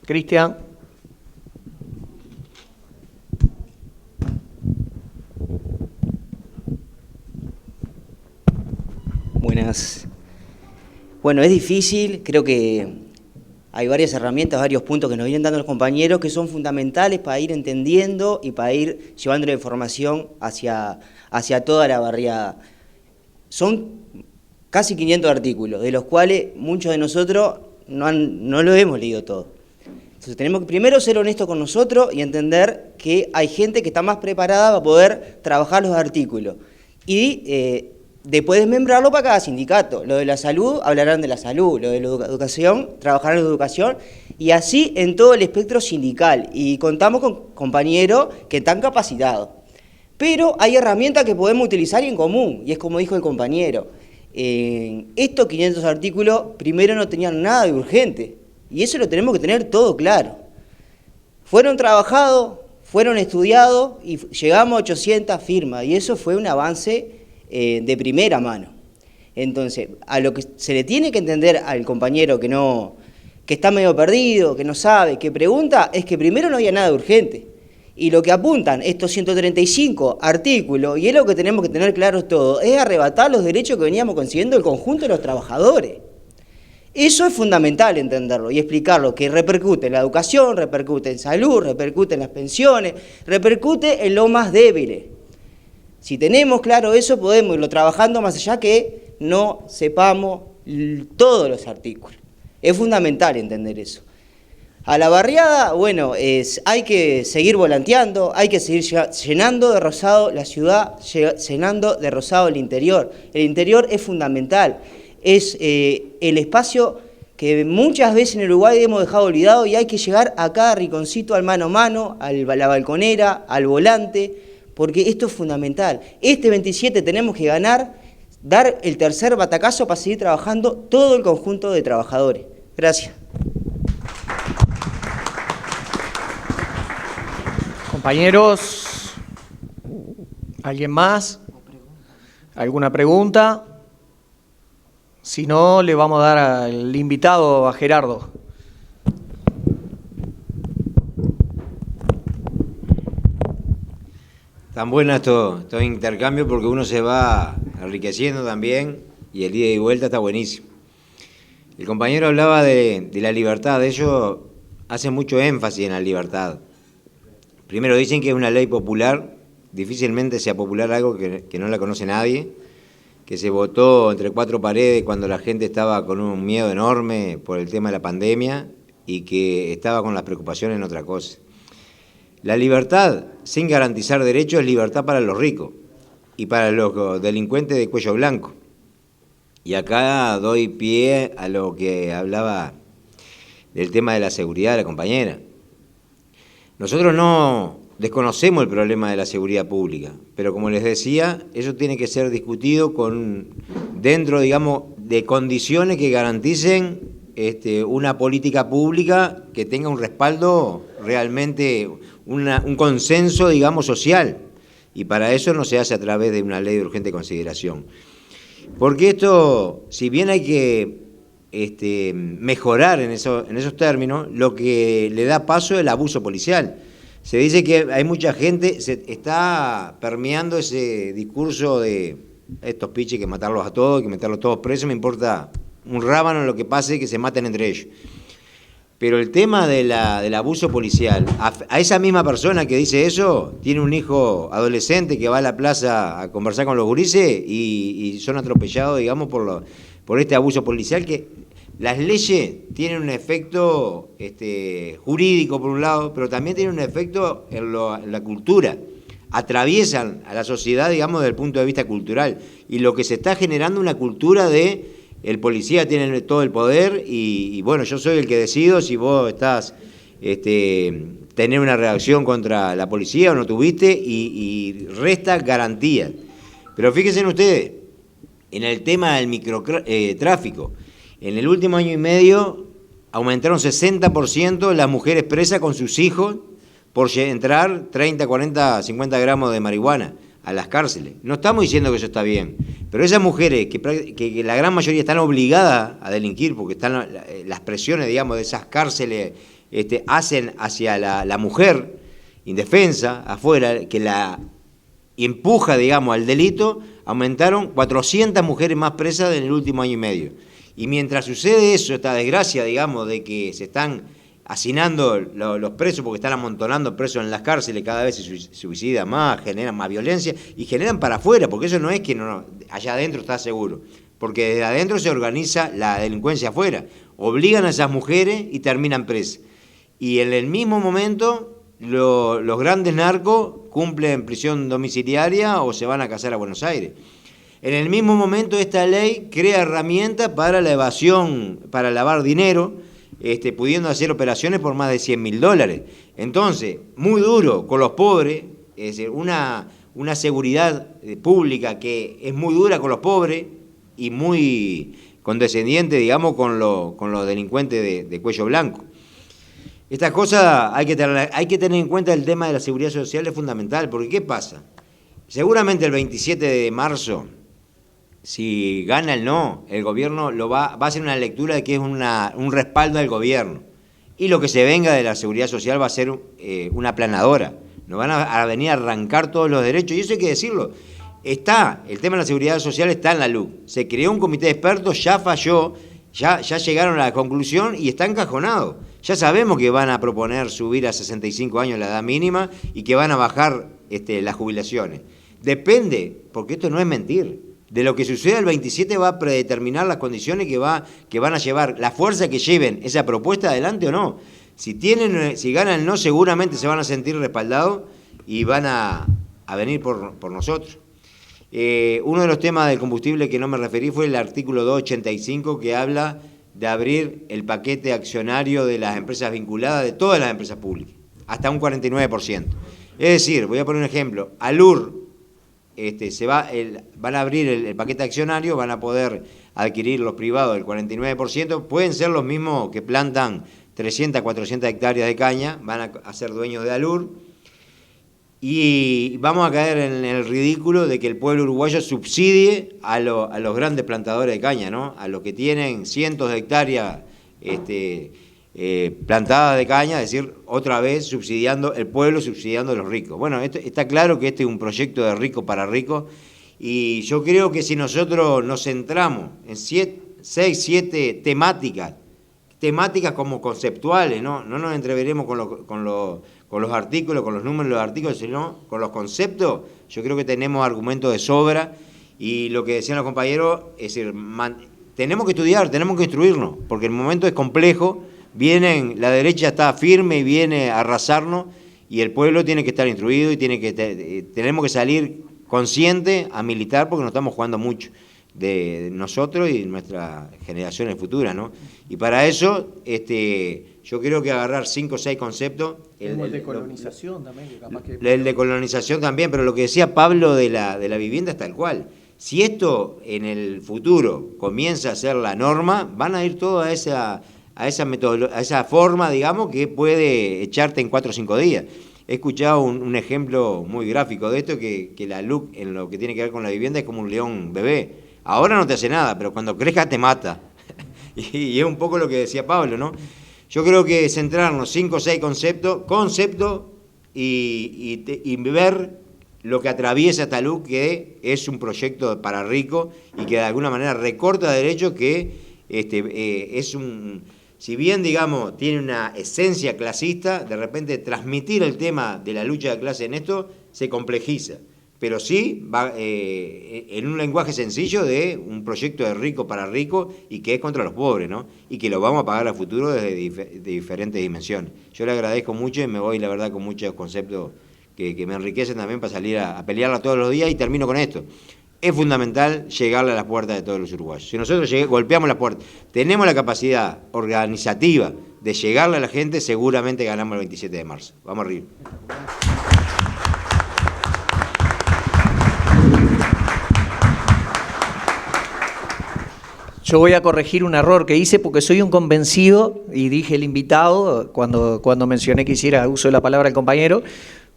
Cristian. Buenas. Bueno, es difícil, creo que hay varias herramientas, varios puntos que nos vienen dando los compañeros que son fundamentales para ir entendiendo y para ir llevando la información hacia toda la barriada. Son casi 500 artículos, de los cuales muchos de nosotros no lo hemos leído todo. Entonces tenemos que primero ser honestos con nosotros y entender que hay gente que está más preparada para poder trabajar los artículos. Y después desmembrarlo para cada sindicato. Lo de la salud, hablarán de la salud. Lo de la educación, trabajarán en la educación. Y así en todo el espectro sindical. Y contamos con compañeros que están capacitados. Pero hay herramientas que podemos utilizar en común. Y es como dijo el compañero. Estos 500 artículos primero no tenían nada de urgente. Y eso lo tenemos que tener todo claro. Fueron trabajados, fueron estudiados y llegamos a 800 firmas. Y eso fue un avance de primera mano. Entonces, a lo que se le tiene que entender al compañero que está medio perdido, que no sabe, que pregunta, es que primero no había nada urgente. Y lo que apuntan estos 135 artículos, y es lo que tenemos que tener claro todo, es arrebatar los derechos que veníamos consiguiendo el conjunto de los trabajadores. Eso es fundamental entenderlo y explicarlo, que repercute en la educación, repercute en salud, repercute en las pensiones, repercute en lo más débiles. Si tenemos claro eso, podemos irlo trabajando más allá que no sepamos todos los artículos. Es fundamental entender eso. A la barriada, bueno, hay que seguir volanteando, hay que seguir llenando de rosado la ciudad, llenando de rosado el interior. El interior es fundamental, es el espacio que muchas veces en Uruguay hemos dejado olvidado y hay que llegar a cada rinconcito al mano a mano, a la balconera, al volante, porque esto es fundamental. Este 27 tenemos que ganar, dar el tercer batacazo para seguir trabajando todo el conjunto de trabajadores. Gracias. Compañeros, ¿alguien más? ¿Alguna pregunta? Si no, le vamos a dar al invitado, a Gerardo. Tan bueno estos intercambios porque uno se va enriqueciendo también y el ida y vuelta está buenísimo. El compañero hablaba de la libertad, ellos hacen mucho énfasis en la libertad. Primero dicen que es una ley popular, difícilmente sea popular algo que no la conoce nadie. que se votó entre cuatro paredes cuando la gente estaba con un miedo enorme por el tema de la pandemia y que estaba con las preocupaciones en otra cosa. La libertad sin garantizar derechos es libertad para los ricos y para los delincuentes de cuello blanco. Y acá doy pie a lo que hablaba del tema de la seguridad de la compañera. Nosotros no desconocemos el problema de la seguridad pública, pero como les decía, eso tiene que ser discutido dentro, digamos, de condiciones que garanticen una política pública que tenga un respaldo realmente, un consenso, digamos, social. Y para eso no se hace a través de una ley de urgente consideración. Porque esto, si bien hay que mejorar en esos términos, lo que le da paso es el abuso policial. Se dice que hay mucha gente, se está permeando ese discurso de estos piches que matarlos a todos, que meterlos todos presos, me importa un rábano lo que pase, que se maten entre ellos. Pero el tema del abuso policial, a esa misma persona que dice eso, tiene un hijo adolescente que va a la plaza a conversar con los gurises y son atropellados, digamos, por este abuso policial, que las leyes tienen un efecto jurídico por un lado, pero también tienen un efecto en la cultura. Atraviesan a la sociedad, digamos, desde el punto de vista cultural. Y lo que se está generando una cultura de el policía tiene todo el poder y bueno, yo soy el que decido si vos estás tener una reacción contra la policía o no tuviste y resta garantías. Pero fíjense ustedes, en el tema del microtráfico, en el último año y medio aumentaron 60% las mujeres presas con sus hijos por entrar 30, 40, 50 gramos de marihuana a las cárceles. No estamos diciendo que eso está bien, pero esas mujeres que la gran mayoría están obligadas a delinquir porque están las presiones, digamos, de esas cárceles hacen hacia la mujer indefensa afuera, que la empuja, digamos, al delito, aumentaron 400 mujeres más presas en el último año y medio. Y mientras sucede eso, esta desgracia, digamos, de que se están hacinando los presos porque están amontonando presos en las cárceles, cada vez se suicida más, generan más violencia y generan para afuera, porque eso no es que allá adentro está seguro, porque desde adentro se organiza la delincuencia afuera, obligan a esas mujeres y terminan presas. Y en el mismo momento los grandes narcos cumplen prisión domiciliaria o se van a casar a Buenos Aires. En el mismo momento esta ley crea herramientas para la evasión, para lavar dinero, pudiendo hacer operaciones por más de $100.000. Entonces, muy duro con los pobres, es decir, una seguridad pública que es muy dura con los pobres y muy condescendiente, digamos, con los delincuentes de cuello blanco. Estas cosas hay que tener en cuenta. El tema de la seguridad social es fundamental, porque ¿qué pasa? Seguramente el 27 de marzo, si gana el no, el gobierno va a hacer una lectura de que es un respaldo al gobierno. Y lo que se venga de la seguridad social va a ser una aplanadora. Nos van a venir a arrancar todos los derechos, y eso hay que decirlo. El tema de la seguridad social está en la luz. Se creó un comité de expertos, ya falló, ya llegaron a la conclusión y está encajonado. Ya sabemos que van a proponer subir a 65 años la edad mínima y que van a bajar las jubilaciones. Depende, porque esto no es mentir. De lo que suceda el 27 va a predeterminar las condiciones que van a llevar, la fuerza que lleven esa propuesta adelante o no. Si ganan el no, seguramente se van a sentir respaldados y van a venir por nosotros. Uno de los temas del combustible que no me referí fue el artículo 285, que habla de abrir el paquete accionario de las empresas vinculadas, de todas las empresas públicas, hasta un 49%. Es decir, voy a poner un ejemplo, Alur, van a abrir el paquete accionario, van a poder adquirir los privados el 49%, pueden ser los mismos que plantan 300, 400 hectáreas de caña, van a ser dueños de Alur, y vamos a caer en el ridículo de que el pueblo uruguayo subsidie a los grandes plantadores de caña, ¿no? A los que tienen cientos de hectáreas plantadas de caña, es decir, otra vez el pueblo subsidiando a los ricos. Bueno, está claro que este es un proyecto de rico para ricos, y yo creo que si nosotros nos centramos en 6, 7 temáticas como conceptuales, no nos entreveremos con los artículos, con los números de los artículos, sino con los conceptos, yo creo que tenemos argumentos de sobra Y lo que decían los compañeros, es decir, tenemos que estudiar, tenemos que instruirnos, porque el momento es complejo, la derecha está firme y viene a arrasarnos, y el pueblo tiene que estar instruido y tenemos que salir consciente a militar, porque nos estamos jugando mucho de nosotros y nuestras generaciones futuras, ¿no? Y para eso, yo creo que agarrar 5 o 6 conceptos. El de colonización también, que capaz que... El de colonización también, pero lo que decía Pablo de la vivienda es tal cual. Si esto en el futuro comienza a ser la norma, van a ir todos a esa forma, digamos, que puede echarte en 4 o 5 días. He escuchado un ejemplo muy gráfico de esto, que la LUC en lo que tiene que ver con la vivienda es como un león bebé. Ahora no te hace nada, pero cuando crezca te mata. Y es un poco lo que decía Pablo, ¿no? Yo creo que centrarnos 5 o 6 conceptos y ver lo que atraviesa esta LUC, que es un proyecto para ricos y que de alguna manera recorta derechos, que si bien, digamos, tiene una esencia clasista, de repente transmitir el tema de la lucha de clase en esto se complejiza. Pero sí va en un lenguaje sencillo de un proyecto de rico para rico y que es contra los pobres, ¿no? Y que lo vamos a pagar a futuro desde diferentes dimensiones. Yo le agradezco mucho y me voy, la verdad, con muchos conceptos que me enriquecen también para salir a pelearla todos los días. Y termino con esto. Es fundamental llegarle a las puertas de todos los uruguayos. Si nosotros golpeamos las puertas, tenemos la capacidad organizativa de llegarle a la gente, seguramente ganamos el 27 de marzo. Vamos arriba. Yo voy a corregir un error que hice porque soy un convencido, y dije el invitado cuando mencioné que hiciera uso de la palabra el compañero,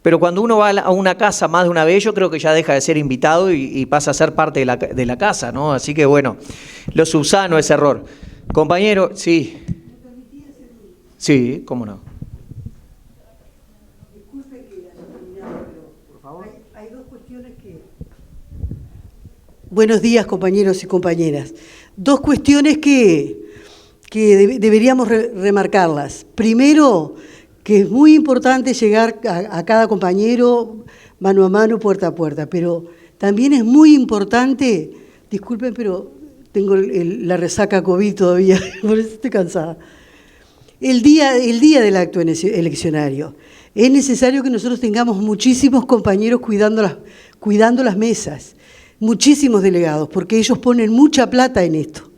pero cuando uno va a una casa más de una vez, yo creo que ya deja de ser invitado y pasa a ser parte de la casa, ¿no? Así que bueno, lo subsano ese error. Compañero, sí. Sí, cómo no. Disculpe que haya terminado, pero por favor. Hay 2 cuestiones que... Buenos días, compañeros y compañeras. 2 cuestiones que deberíamos remarcarlas. Primero, que es muy importante llegar a cada compañero mano a mano, puerta a puerta, pero también es muy importante, disculpen, pero tengo la resaca COVID todavía, por eso estoy cansada. El día del acto eleccionario, es necesario que nosotros tengamos muchísimos compañeros cuidando las mesas, muchísimos delegados, porque ellos ponen mucha plata en esto.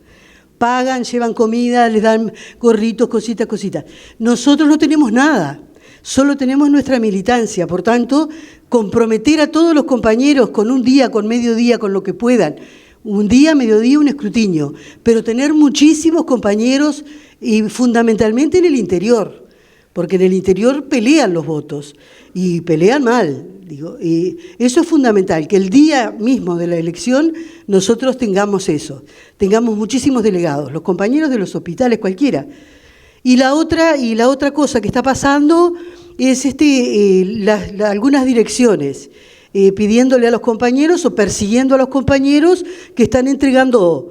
Pagan, llevan comida, les dan gorritos, cositas. Nosotros no tenemos nada, solo tenemos nuestra militancia. Por tanto, comprometer a todos los compañeros con un día, con mediodía, con lo que puedan. Un día, mediodía, un escrutinio. Pero tener muchísimos compañeros y fundamentalmente en el interior, porque en el interior pelean los votos y pelean mal. Y eso es fundamental, que el día mismo de la elección nosotros tengamos eso, tengamos muchísimos delegados, los compañeros de los hospitales, cualquiera. Y la otra cosa que está pasando es algunas direcciones, pidiéndole a los compañeros o persiguiendo a los compañeros que están entregando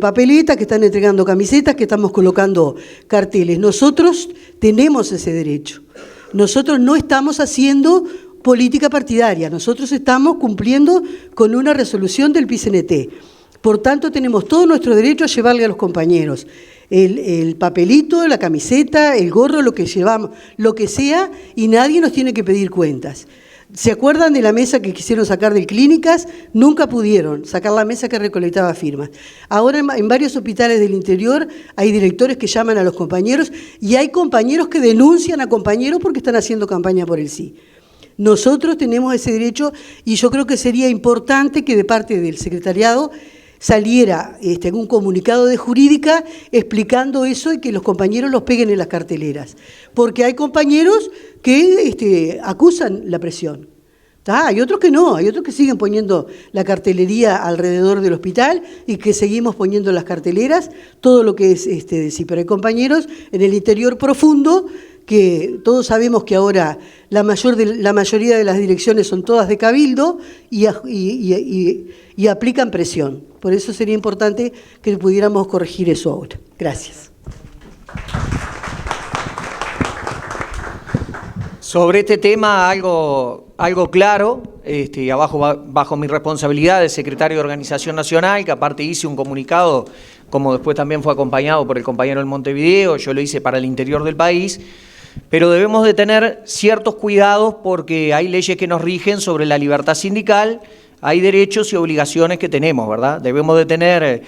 papeletas, que están entregando camisetas, que estamos colocando carteles. Nosotros tenemos ese derecho. Nosotros no estamos haciendo política partidaria, nosotros estamos cumpliendo con una resolución del PCNT. Por tanto, tenemos todo nuestro derecho a llevarle a los compañeros el papelito, la camiseta, el gorro, lo que llevamos, lo que sea, y nadie nos tiene que pedir cuentas. ¿Se acuerdan de la mesa que quisieron sacar de clínicas? Nunca pudieron sacar la mesa que recolectaba firmas. Ahora en varios hospitales del interior hay directores que llaman a los compañeros y hay compañeros que denuncian a compañeros porque están haciendo campaña por el sí. Nosotros tenemos ese derecho y yo creo que sería importante que de parte del secretariado saliera un comunicado de jurídica explicando eso y que los compañeros los peguen en las carteleras. Porque hay compañeros que acusan la presión. Hay otros que no, hay otros que siguen poniendo la cartelería alrededor del hospital y que seguimos poniendo las carteleras, todo lo que es sí, pero hay compañeros en el interior profundo que todos sabemos que ahora la mayoría de las direcciones son todas de cabildo y aplican presión. Por eso sería importante que pudiéramos corregir eso ahora. Gracias. Sobre este tema, algo algo claro, bajo mi responsabilidad de secretario de Organización Nacional, que aparte hice un comunicado, como después también fue acompañado por el compañero del Montevideo, yo lo hice para el interior del país, pero debemos de tener ciertos cuidados porque hay leyes que nos rigen sobre la libertad sindical, hay derechos y obligaciones que tenemos, ¿verdad? Debemos de tener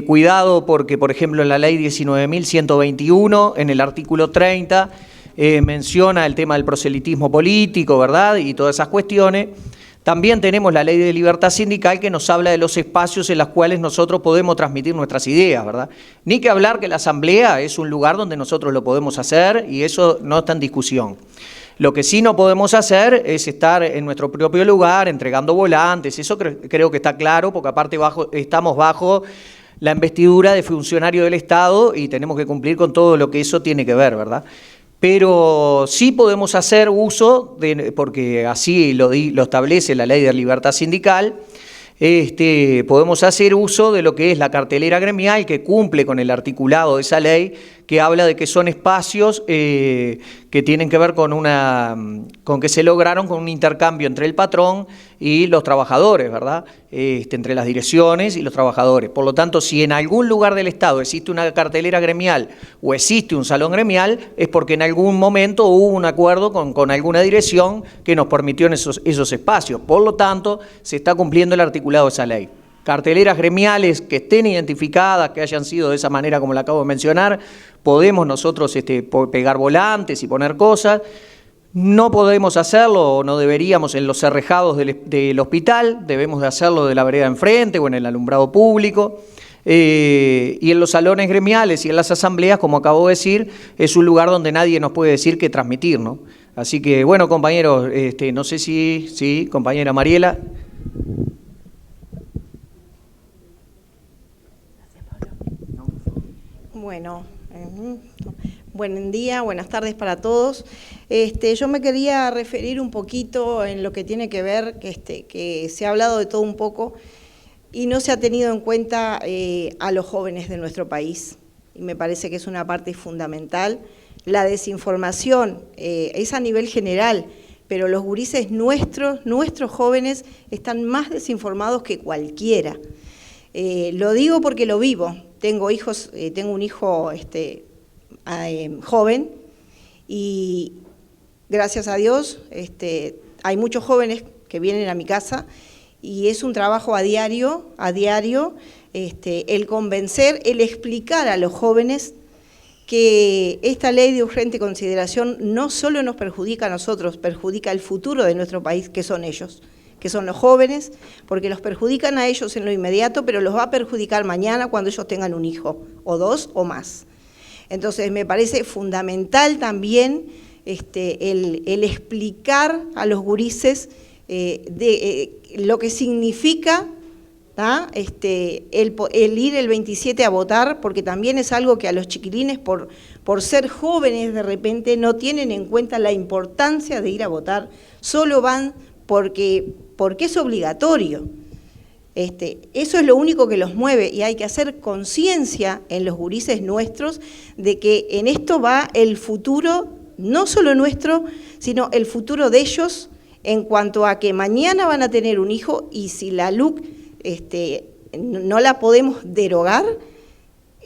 cuidado porque, por ejemplo, en la ley 19.121, en el artículo 30, menciona el tema del proselitismo político, ¿verdad? Y todas esas cuestiones. También tenemos la ley de libertad sindical que nos habla de los espacios en los cuales nosotros podemos transmitir nuestras ideas, ¿verdad? Ni que hablar que la asamblea es un lugar donde nosotros lo podemos hacer y eso no está en discusión. Lo que sí no podemos hacer es estar en nuestro propio lugar entregando volantes, eso creo que está claro, porque aparte estamos bajo la investidura de funcionario del Estado y tenemos que cumplir con todo lo que eso tiene que ver, ¿verdad? Pero sí podemos hacer uso, porque así lo establece la ley de libertad sindical, podemos hacer uso de lo que es la cartelera gremial que cumple con el articulado de esa ley, que habla de que son espacios que tienen que ver con que se lograron con un intercambio entre el patrón y los trabajadores, ¿verdad? Entre las direcciones y los trabajadores. Por lo tanto, si en algún lugar del Estado existe una cartelera gremial o existe un salón gremial, es porque en algún momento hubo un acuerdo con alguna dirección que nos permitió en esos espacios. Por lo tanto, se está cumpliendo el articulado de esa ley. Carteleras gremiales que estén identificadas, que hayan sido de esa manera como la acabo de mencionar, podemos nosotros pegar volantes y poner cosas. No podemos hacerlo, o no deberíamos, en los cerrejados del hospital, debemos de hacerlo de la vereda enfrente o en el alumbrado público. Y en los salones gremiales y en las asambleas, como acabo de decir, es un lugar donde nadie nos puede decir qué transmitir, ¿no? Así que, bueno, compañeros, no sé si compañera Mariela. Bueno, buen día, buenas tardes para todos. Yo me quería referir un poquito en lo que tiene que ver, que se ha hablado de todo un poco y no se ha tenido en cuenta a los jóvenes de nuestro país. Y me parece que es una parte fundamental. La desinformación es a nivel general, pero los gurises nuestros jóvenes están más desinformados que cualquiera. Lo digo porque lo vivo. Tengo hijos, tengo un hijo joven y gracias a Dios hay muchos jóvenes que vienen a mi casa y es un trabajo a diario, el convencer, el explicar a los jóvenes que esta ley de urgente consideración no solo nos perjudica a nosotros, perjudica el futuro de nuestro país, que son ellos, que son los jóvenes, porque los perjudican a ellos en lo inmediato, pero los va a perjudicar mañana cuando ellos tengan un hijo, o dos o más. Entonces me parece fundamental también el explicar a los gurises lo que significa el ir el 27 a votar, porque también es algo que a los chiquilines, por ser jóvenes de repente, no tienen en cuenta la importancia de ir a votar, solo van porque es obligatorio. Eso es lo único que los mueve y hay que hacer conciencia en los gurises nuestros de que en esto va el futuro, no solo nuestro, sino el futuro de ellos en cuanto a que mañana van a tener un hijo y si la LUC no la podemos derogar,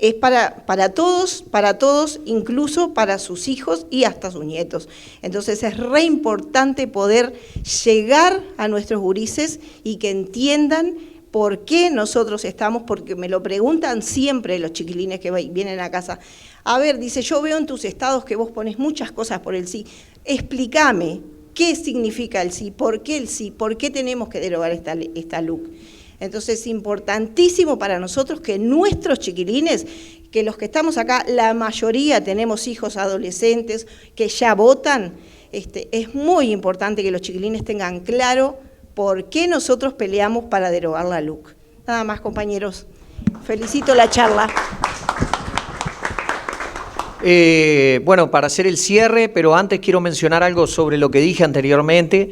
es para todos, incluso para sus hijos y hasta sus nietos. Entonces es re importante poder llegar a nuestros gurises y que entiendan por qué nosotros estamos, porque me lo preguntan siempre los chiquilines que vienen a casa. A ver, dice, yo veo en tus estados que vos pones muchas cosas por el sí. Explícame, ¿qué significa el sí? ¿Por qué el sí? ¿Por qué tenemos que derogar esta LUC? Entonces es importantísimo para nosotros que nuestros chiquilines, que los que estamos acá, la mayoría tenemos hijos adolescentes que ya votan, es muy importante que los chiquilines tengan claro por qué nosotros peleamos para derogar la LUC. Nada más, compañeros. Felicito la charla. Bueno, para hacer el cierre, pero antes quiero mencionar algo sobre lo que dije anteriormente.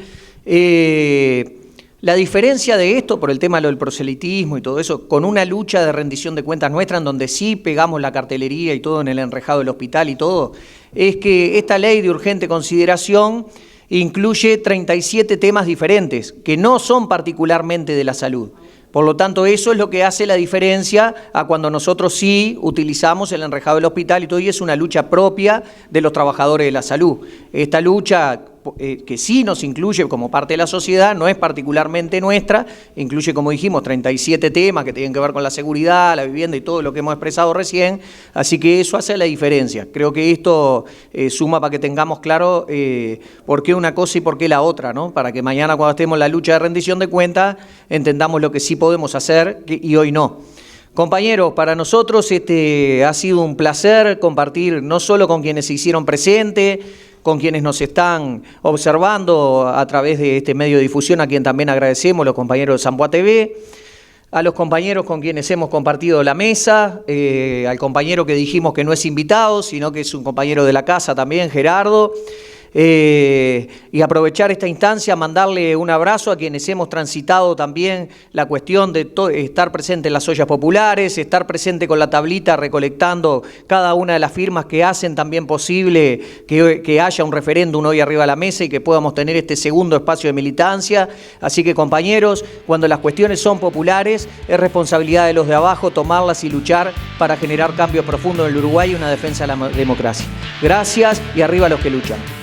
La diferencia de esto, por el tema de lo del proselitismo y todo eso, con una lucha de rendición de cuentas nuestra, en donde sí pegamos la cartelería y todo en el enrejado del hospital y todo, es que esta ley de urgente consideración incluye 37 temas diferentes, que no son particularmente de la salud. Por lo tanto, eso es lo que hace la diferencia a cuando nosotros sí utilizamos el enrejado del hospital y todo, y es una lucha propia de los trabajadores de la salud. Esta lucha que sí nos incluye como parte de la sociedad, no es particularmente nuestra, incluye, como dijimos, 37 temas que tienen que ver con la seguridad, la vivienda y todo lo que hemos expresado recién, así que eso hace la diferencia. Creo que esto suma para que tengamos claro por qué una cosa y por qué la otra, ¿no? Para que mañana cuando estemos en la lucha de rendición de cuentas entendamos lo que sí podemos hacer y hoy no. Compañeros, para nosotros ha sido un placer compartir no solo con quienes se hicieron presentes, con quienes nos están observando a través de este medio de difusión, a quien también agradecemos, los compañeros de Samboa TV, a los compañeros con quienes hemos compartido la mesa, al compañero que dijimos que no es invitado, sino que es un compañero de la casa también, Gerardo, y aprovechar esta instancia, mandarle un abrazo a quienes hemos transitado también la cuestión de estar presente en las ollas populares, estar presente con la tablita recolectando cada una de las firmas que hacen también posible que haya un referéndum hoy arriba de la mesa y que podamos tener este segundo espacio de militancia. Así que, compañeros, cuando las cuestiones son populares, es responsabilidad de los de abajo tomarlas y luchar para generar cambios profundos en el Uruguay y una defensa de la democracia. Gracias y arriba los que luchan.